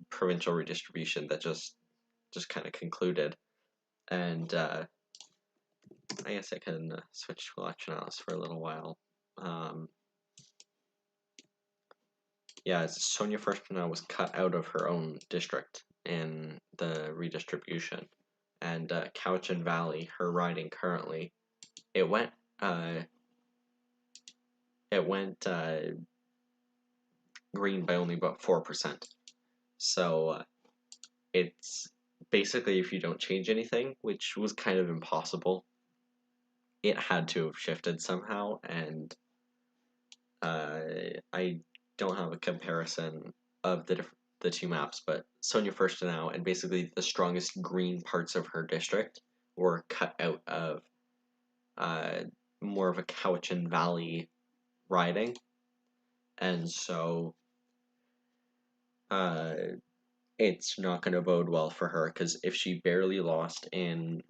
provincial redistribution that just kind of concluded, and I guess I can switch to election analysis for a little while. Yeah, Sonia Firstmann was cut out of her own district in the redistribution, and Cowichan Valley, her riding currently, it went uh, green by only about 4%. So it's basically if you don't change anything, which was kind of impossible, it had to have shifted somehow, and I don't have a comparison of the two maps, but Sonia Firstenow and basically the strongest green parts of her district were cut out of more of a Cowichan Valley riding, and so it's not going to bode well for her because if she barely lost in,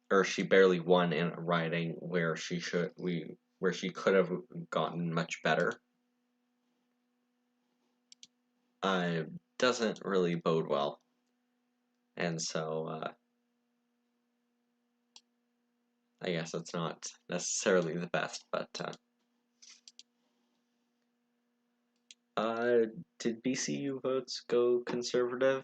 or she barely won in a riding where where she could have gotten much better, doesn't really bode well. And so I guess it's not necessarily the best, but did BCU votes go conservative?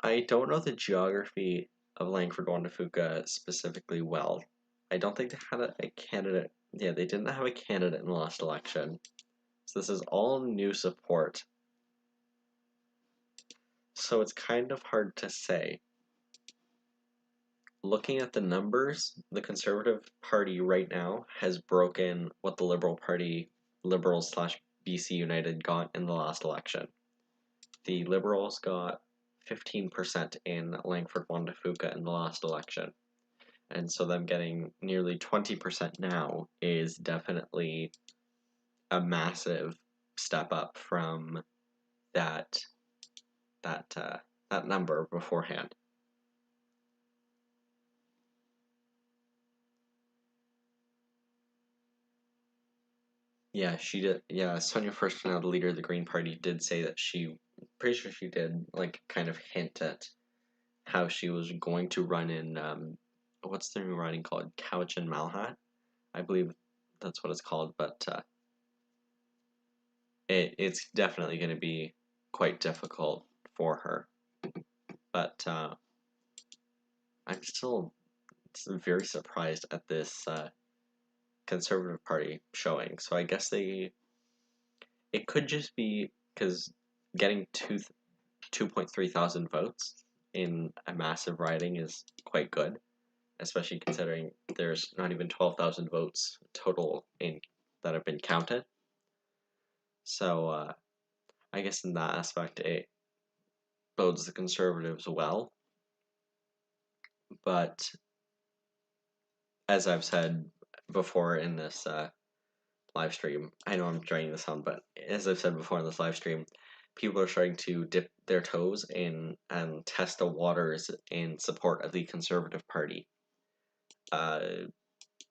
I don't know the geography of Langford-Juan to Fuca specifically well. I don't think they had a candidate. Yeah, they didn't have a candidate in the last election. So this is all new support. So it's kind of hard to say. looking at the numbers, the Conservative Party right now has broken what the Liberals slash BC United got in the last election. The Liberals got 15% in Langford-Juan to Fuca in the last election. And so them getting nearly 20% now is definitely a massive step up from that that that number beforehand. Yeah, she did. Yeah, Sonia First, now the leader of the Green Party, did say that pretty sure she did, like, kind of hint at how she was going to run in, what's the new riding called? Couch and Malhat? I believe that's what it's called, but it's definitely going to be quite difficult for her. But I'm still very surprised at this Conservative Party showing. So I guess it could just be because getting 2.3 thousand votes in a massive riding is quite good, especially considering there's not even 12,000 votes total in that have been counted. So I guess in that aspect it bodes the Conservatives well. But as I've said before in this live stream, I know I'm dragging this on, but as I've said before in this live stream, people are starting to dip their toes in and test the waters in support of the Conservative Party.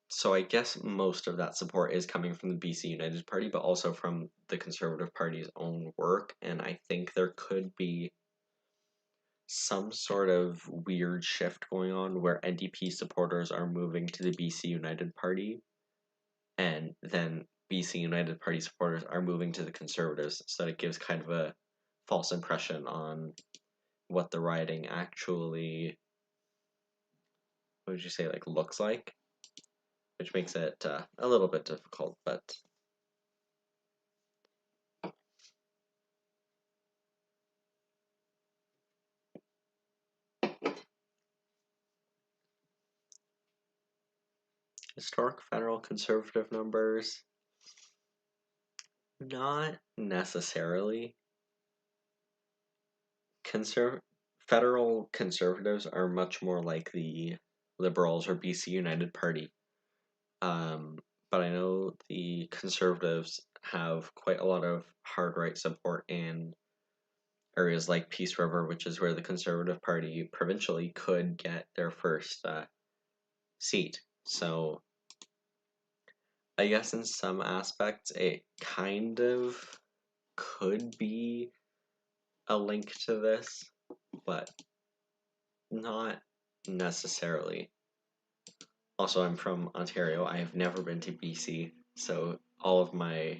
So I guess most of that support is coming from the BC United Party, but also from the Conservative Party's own work, and I think there could be some sort of weird shift going on where NDP supporters are moving to the BC United Party, and then BC United Party supporters are moving to the Conservatives, so that it gives kind of a false impression on what the riding actually, what would you say, like, looks like, which makes it a little bit difficult, but historic federal conservative numbers, not necessarily. Conserv Federal conservatives are much more like the Liberals or BC United Party. Um, but I know the conservatives have quite a lot of hard right support in areas like Peace River, which is where the Conservative Party provincially could get their first seat. So I guess in some aspects it kind of could be a link to this, but not necessarily. Also, I'm from Ontario. I have never been to BC, so all of my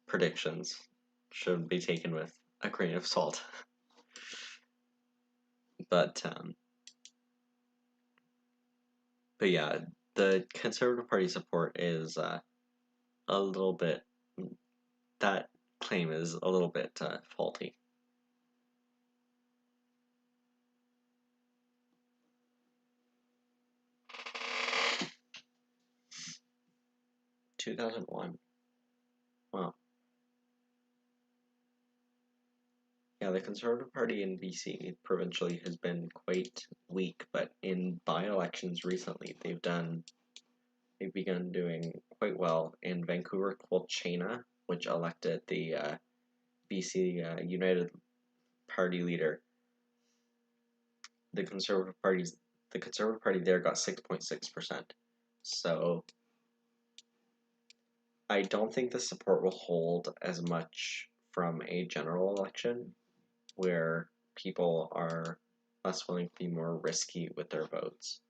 predictions should be taken with a grain of salt. But yeah, the Conservative Party support is a little bit. That claim is a little bit faulty. 2001. Wow. Yeah, the Conservative Party in BC provincially has been quite weak, but in by-elections recently, they've begun doing quite well. In Vancouver, Quilchena, which elected the BC United Party leader, the Conservative Party there got 6.6%. So I don't think the support will hold as much from a general election where people are less willing to be more risky with their votes.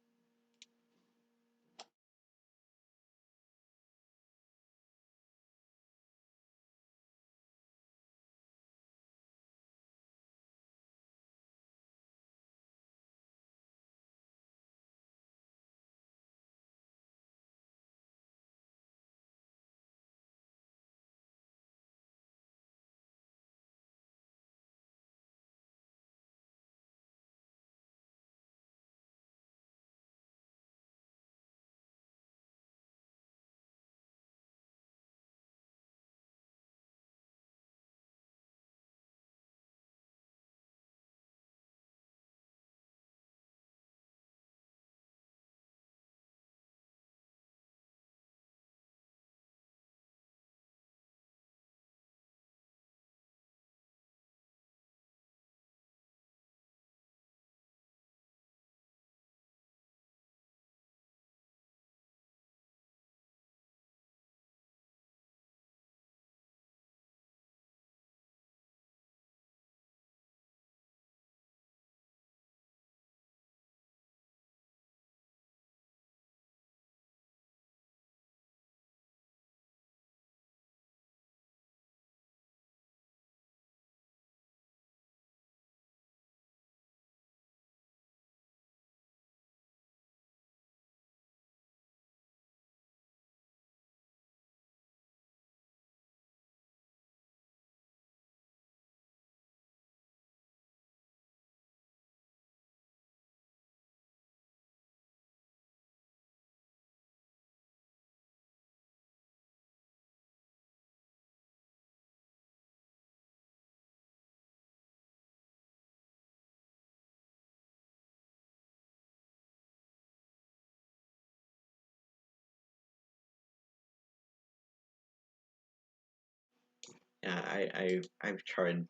Yeah, I've tried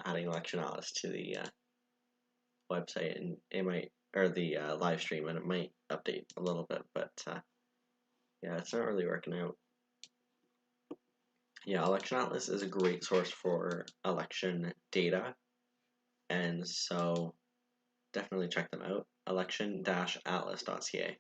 adding election hours to the website, and it might, or the live stream, and it might update a little bit, but yeah, it's not really working out. Yeah, Election Atlas is a great source for election data, and so definitely check them out. election-atlas.ca.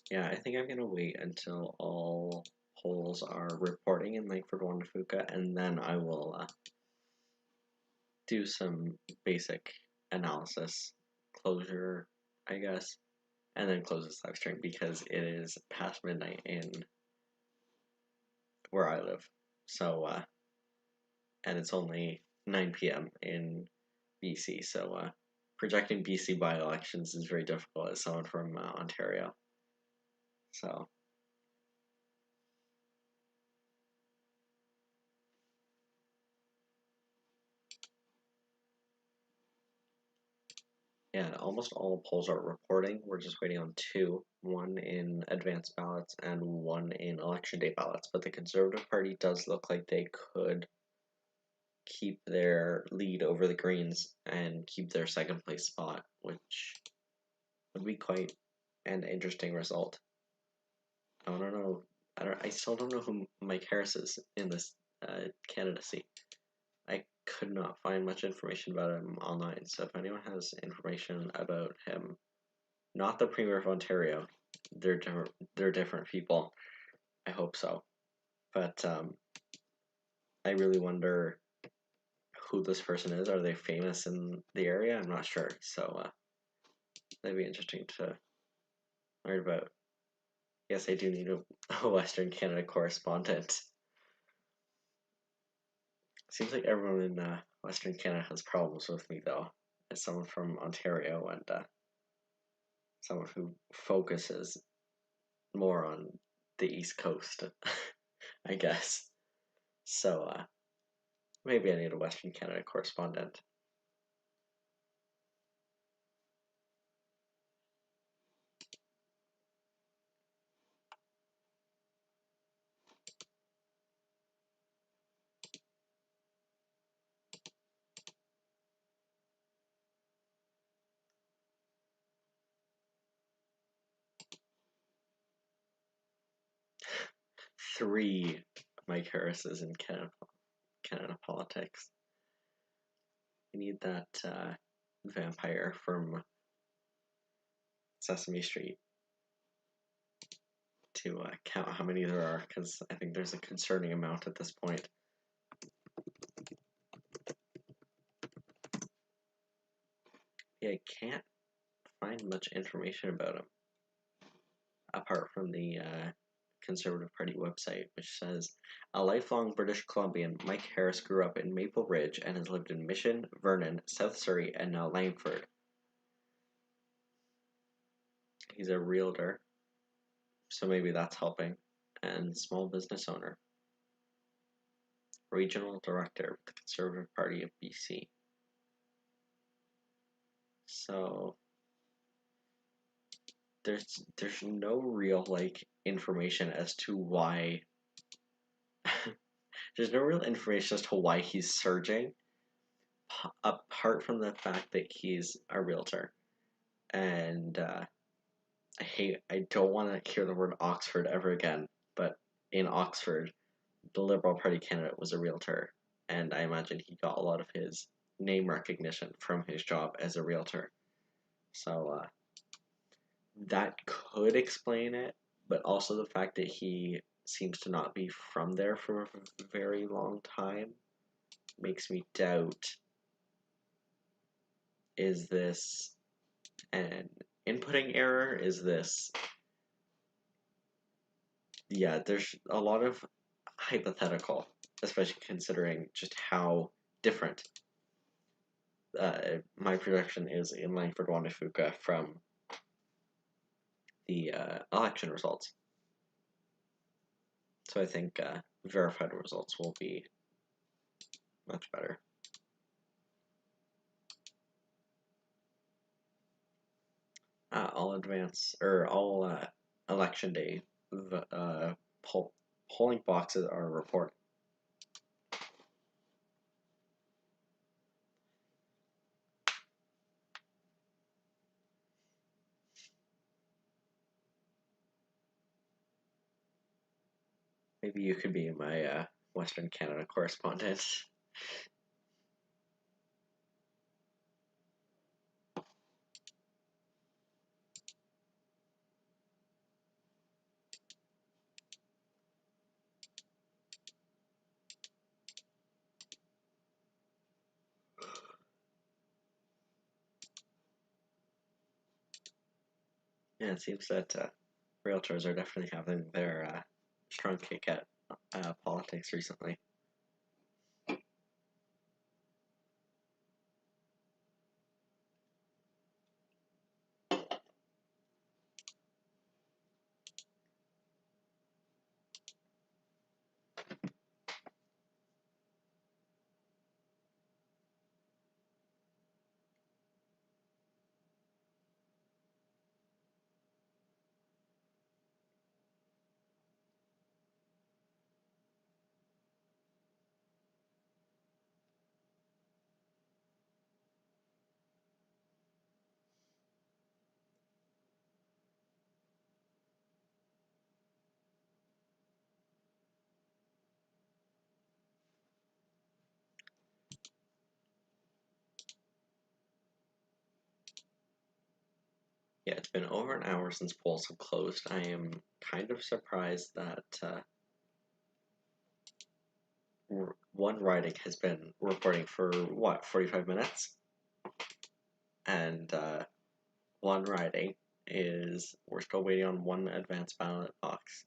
Yeah, I think I'm gonna wait until all polls are reporting in Langford-Juan and Fuca, and then I will do some basic analysis, closure, I guess, and then close this live stream because it is past midnight in where I live. So, and it's only 9 p.m. in BC, so projecting BC by-elections is very difficult as someone from Ontario. So, yeah, almost all polls are reporting. We're just waiting on two, one in advance ballots and one in election day ballots. But the Conservative Party does look like they could keep their lead over the Greens and keep their second place spot, which would be quite an interesting result. I don't know. I still don't know who Mike Harris is in this candidacy. I could not find much information about him online. So if anyone has information about him, not the Premier of Ontario, they're different people. I hope so, but I really wonder who this person is. Are they famous in the area? I'm not sure. So that'd be interesting to learn about. Yes, I do need a Western Canada correspondent. Seems like everyone in Western Canada has problems with me, though, as someone from Ontario and someone who focuses more on the East Coast, I guess. So maybe I need a Western Canada correspondent. Three Mike Harrises in Canada politics. We need that vampire from Sesame Street to count how many there are, because I think there's a concerning amount at this point. Yeah, I can't find much information about him apart from the Conservative Party website, which says a lifelong British Columbian, Mike Harris grew up in Maple Ridge and has lived in Mission, Vernon, South Surrey, and now Langford. He's a realtor, so maybe that's helping, and small business owner. Regional Director of the Conservative Party of BC. So there's no real information as to why there's no real information as to why he's surging apart from the fact that he's a realtor. And I don't want to hear the word Oxford ever again, but in Oxford, the Liberal Party candidate was a realtor, and I imagine he got a lot of his name recognition from his job as a realtor. So that could explain it, but also the fact that he seems to not be from there for a very long time makes me doubt, is this an inputting error? Is this, yeah, there's a lot of hypothetical, especially considering just how different my projection is in Langford-Juan from the election results. So I think verified results will be much better. All election day polling boxes are reported. Maybe you could be my Western Canada correspondent. Yeah, it seems that realtors are definitely having their strong kick at politics recently. Yeah, it's been over an hour since polls have closed. I am kind of surprised that one riding has been reporting for what, 45 minutes? And one riding we're still waiting on one advance ballot box.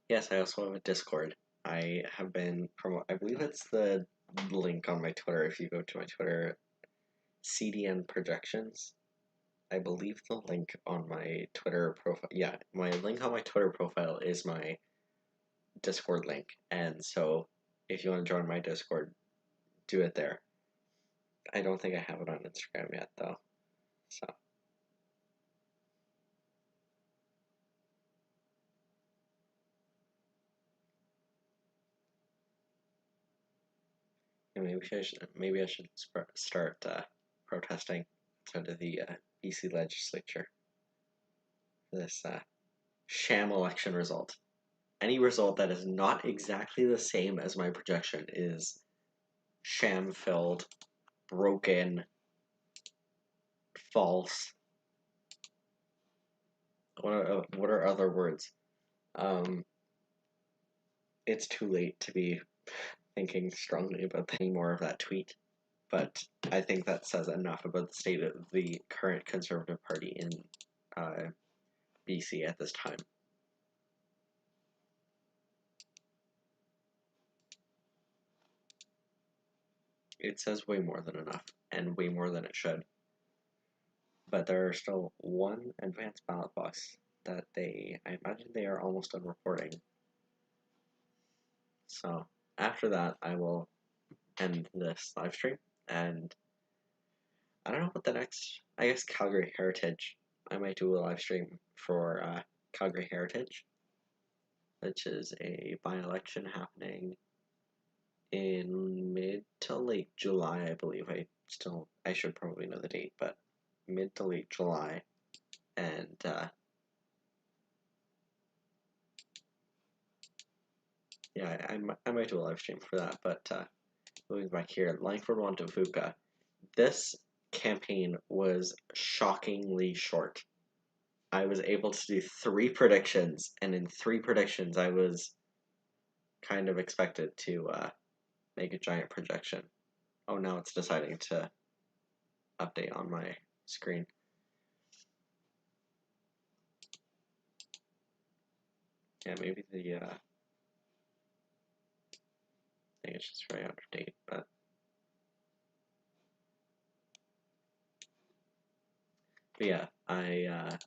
Yes, I also have a Discord. I have been I believe it's the link on my Twitter. If you go to my Twitter, CDN Projections, I believe the link on my Twitter profile. Yeah, my link on my Twitter profile is my Discord link, and so if you want to join my Discord, do it there. I don't think I have it on Instagram yet, though. So. Yeah, maybe I should start protesting outside of the BC legislature for this sham election result. Any result that is not exactly the same as my projection is sham-filled, broken, false. What are other words? It's too late to be thinking strongly about any more of that tweet, but I think that says enough about the state of the current Conservative Party in BC at this time. It says way more than enough, and way more than it should. But there are still one advanced ballot box that I imagine they are almost done reporting. So after that, I will end this live stream, and I don't know what the next, I guess Calgary Heritage. I might do a live stream for Calgary Heritage, which is a by-election happening in mid to late July, I believe. I should probably know the date, but mid to late July, and yeah, I might do a live stream for that. But moving back here, Langford-Juan to Fuca. This campaign was shockingly short. I was able to do 3 predictions, and in 3 predictions, I was kind of expected to make a giant projection. Oh, now it's deciding to update on my screen. Yeah, maybe the thing is just very out of date, but yeah, I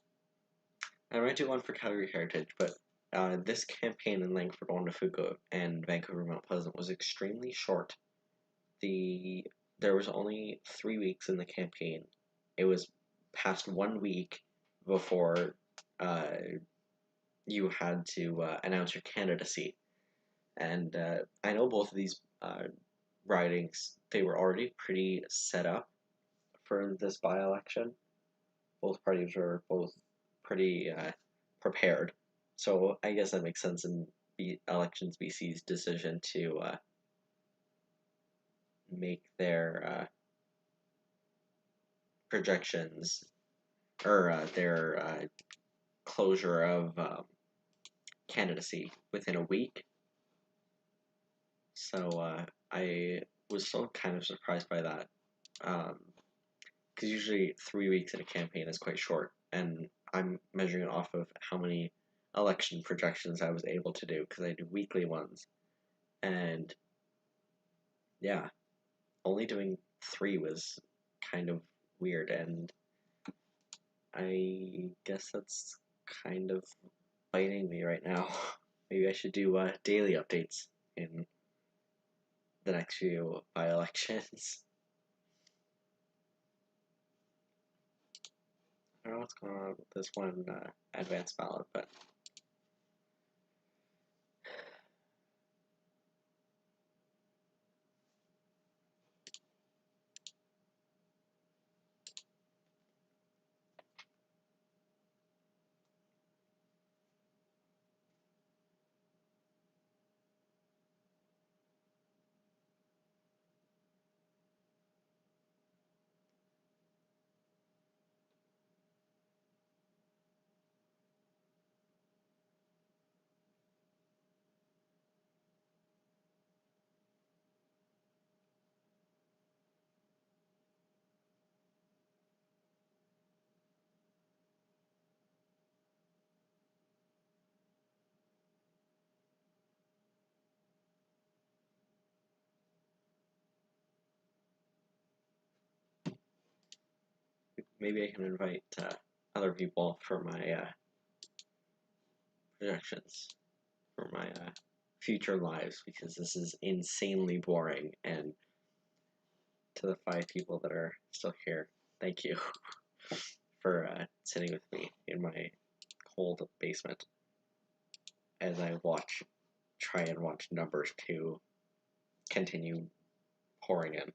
might do one for Calgary Heritage, but this campaign in Langford-Juan, Fuca, and Vancouver-Mount Pleasant was extremely short. There was only 3 weeks in the campaign. It was past 1 week before you had to announce your candidacy. And I know both of these ridings, they were already pretty set up for this by-election. Both parties were both pretty prepared. So I guess that makes sense in Elections BC's decision to make their projections or their closure of candidacy within a week. So I was so kind of surprised by that. Because usually 3 weeks in a campaign is quite short, and I'm measuring it off of how many election projections I was able to do, because I do weekly ones. And yeah, only doing 3 was kind of weird, and I guess that's kind of biting me right now. Maybe I should do daily updates in the next few by-elections. I don't know what's going on with this one advanced ballot, but maybe I can invite other people for my projections for my future lives, because this is insanely boring. And to the 5 people that are still here, thank you for sitting with me in my cold basement as I try and watch numbers to continue pouring in.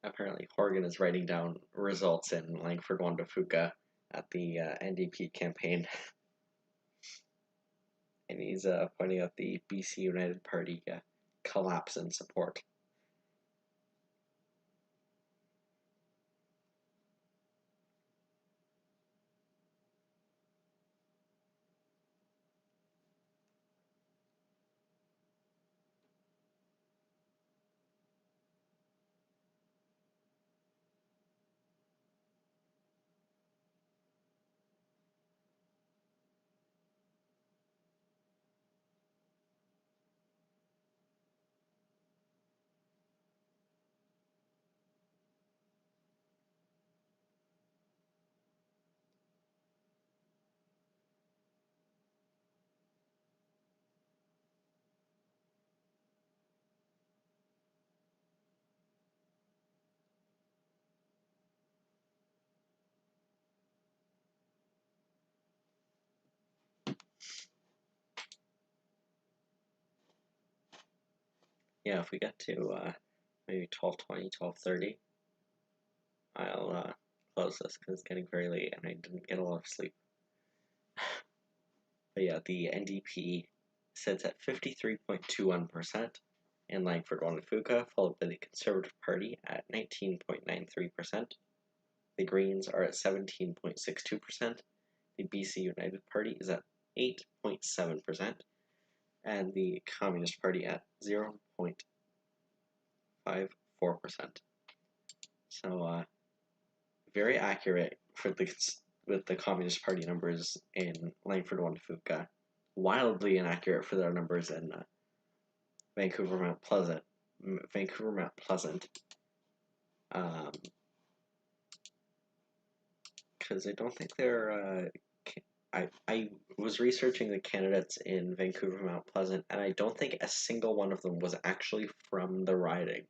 Apparently, Horgan is writing down results in Langford-Juan Fuca at the NDP campaign, and he's pointing out the BC United Party collapse in support. Yeah, if we get to maybe 12:20, 12:30, I'll close this because it's getting very late and I didn't get a lot of sleep. But yeah, the NDP sits at 53.21% in Langford-Juan and Fuca, followed by the Conservative Party at 19.93%. The Greens are at 17.62%. The BC United Party is at 8.7%. And the Communist Party at 0.54%. So, very accurate for with the Communist Party numbers in Langford-Juan Fuca. Wildly inaccurate for their numbers in Vancouver-Mount Pleasant. Vancouver-Mount Pleasant. Because I don't think they're. I was researching the candidates in Vancouver-Mount Pleasant, and I don't think a single one of them was actually from the riding.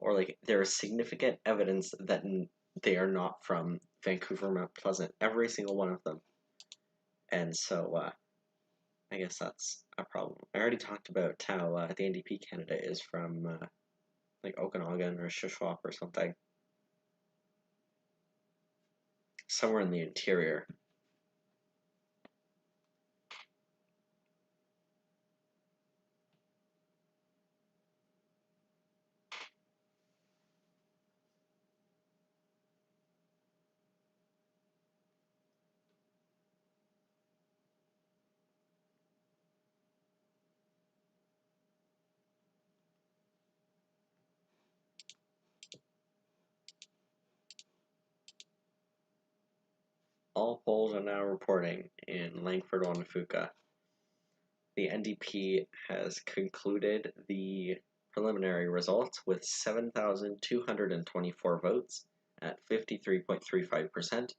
Or like there is significant evidence that they are not from Vancouver-Mount Pleasant. Every single one of them. And so I guess that's a problem. I already talked about how the NDP candidate is from like Okanagan or Shuswap or something. Somewhere in the interior. All polls are now reporting in Langford-Juan Fuca. The NDP has concluded the preliminary results with 7,224 votes at 53.35%,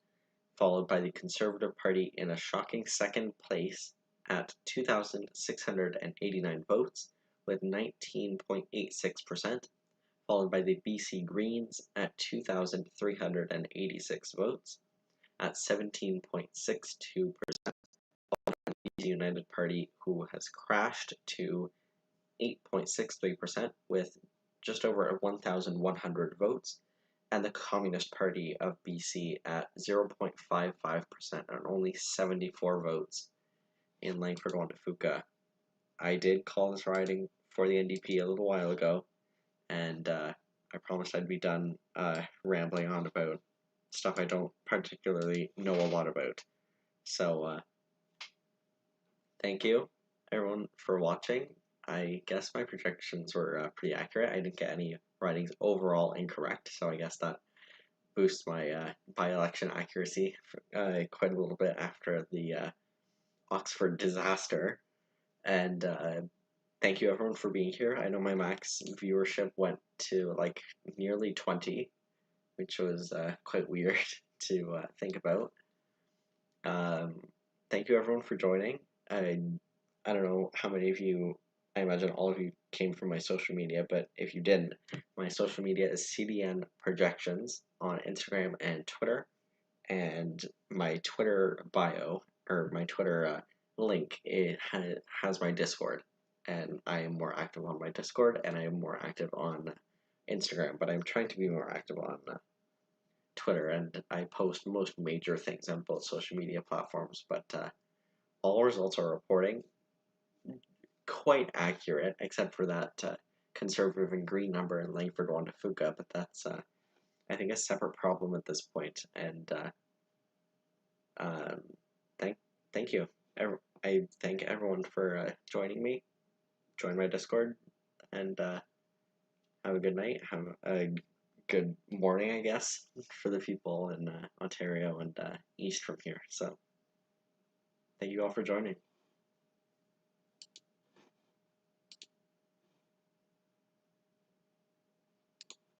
followed by the Conservative Party in a shocking second place at 2,689 votes with 19.86%, followed by the BC Greens at 2,386 votes at 17.62%. The United Party, who has crashed to 8.63% with just over 1,100 votes, and the Communist Party of BC at 0.55% and only 74 votes in Langford-Juan Fuca. I did call this riding for the NDP a little while ago, and I promised I'd be done rambling on about stuff I don't particularly know a lot about. So, thank you, everyone, for watching. I guess my projections were pretty accurate. I didn't get any ridings overall incorrect, so I guess that boosts my by-election accuracy quite a little bit after the Oxford disaster. And thank you, everyone, for being here. I know my max viewership went to like nearly 20, which was quite weird to think about. Thank you, everyone, for joining. I don't know how many of you, I imagine all of you came from my social media, but if you didn't, my social media is CDN Projections on Instagram and Twitter, and my Twitter bio, or my Twitter link, it has my Discord, and I am more active on my Discord, and I am more active on Instagram, but I'm trying to be more active on Twitter, and I post most major things on both social media platforms, but all results are reporting quite accurate, except for that conservative and green number in Langford-Juan Fuca, but that's, I think, a separate problem at this point, and um, thank you. I thank everyone for joining me. Join my Discord, and have a good night. Have a good morning, I guess, for the people in Ontario and east from here. So, thank you all for joining.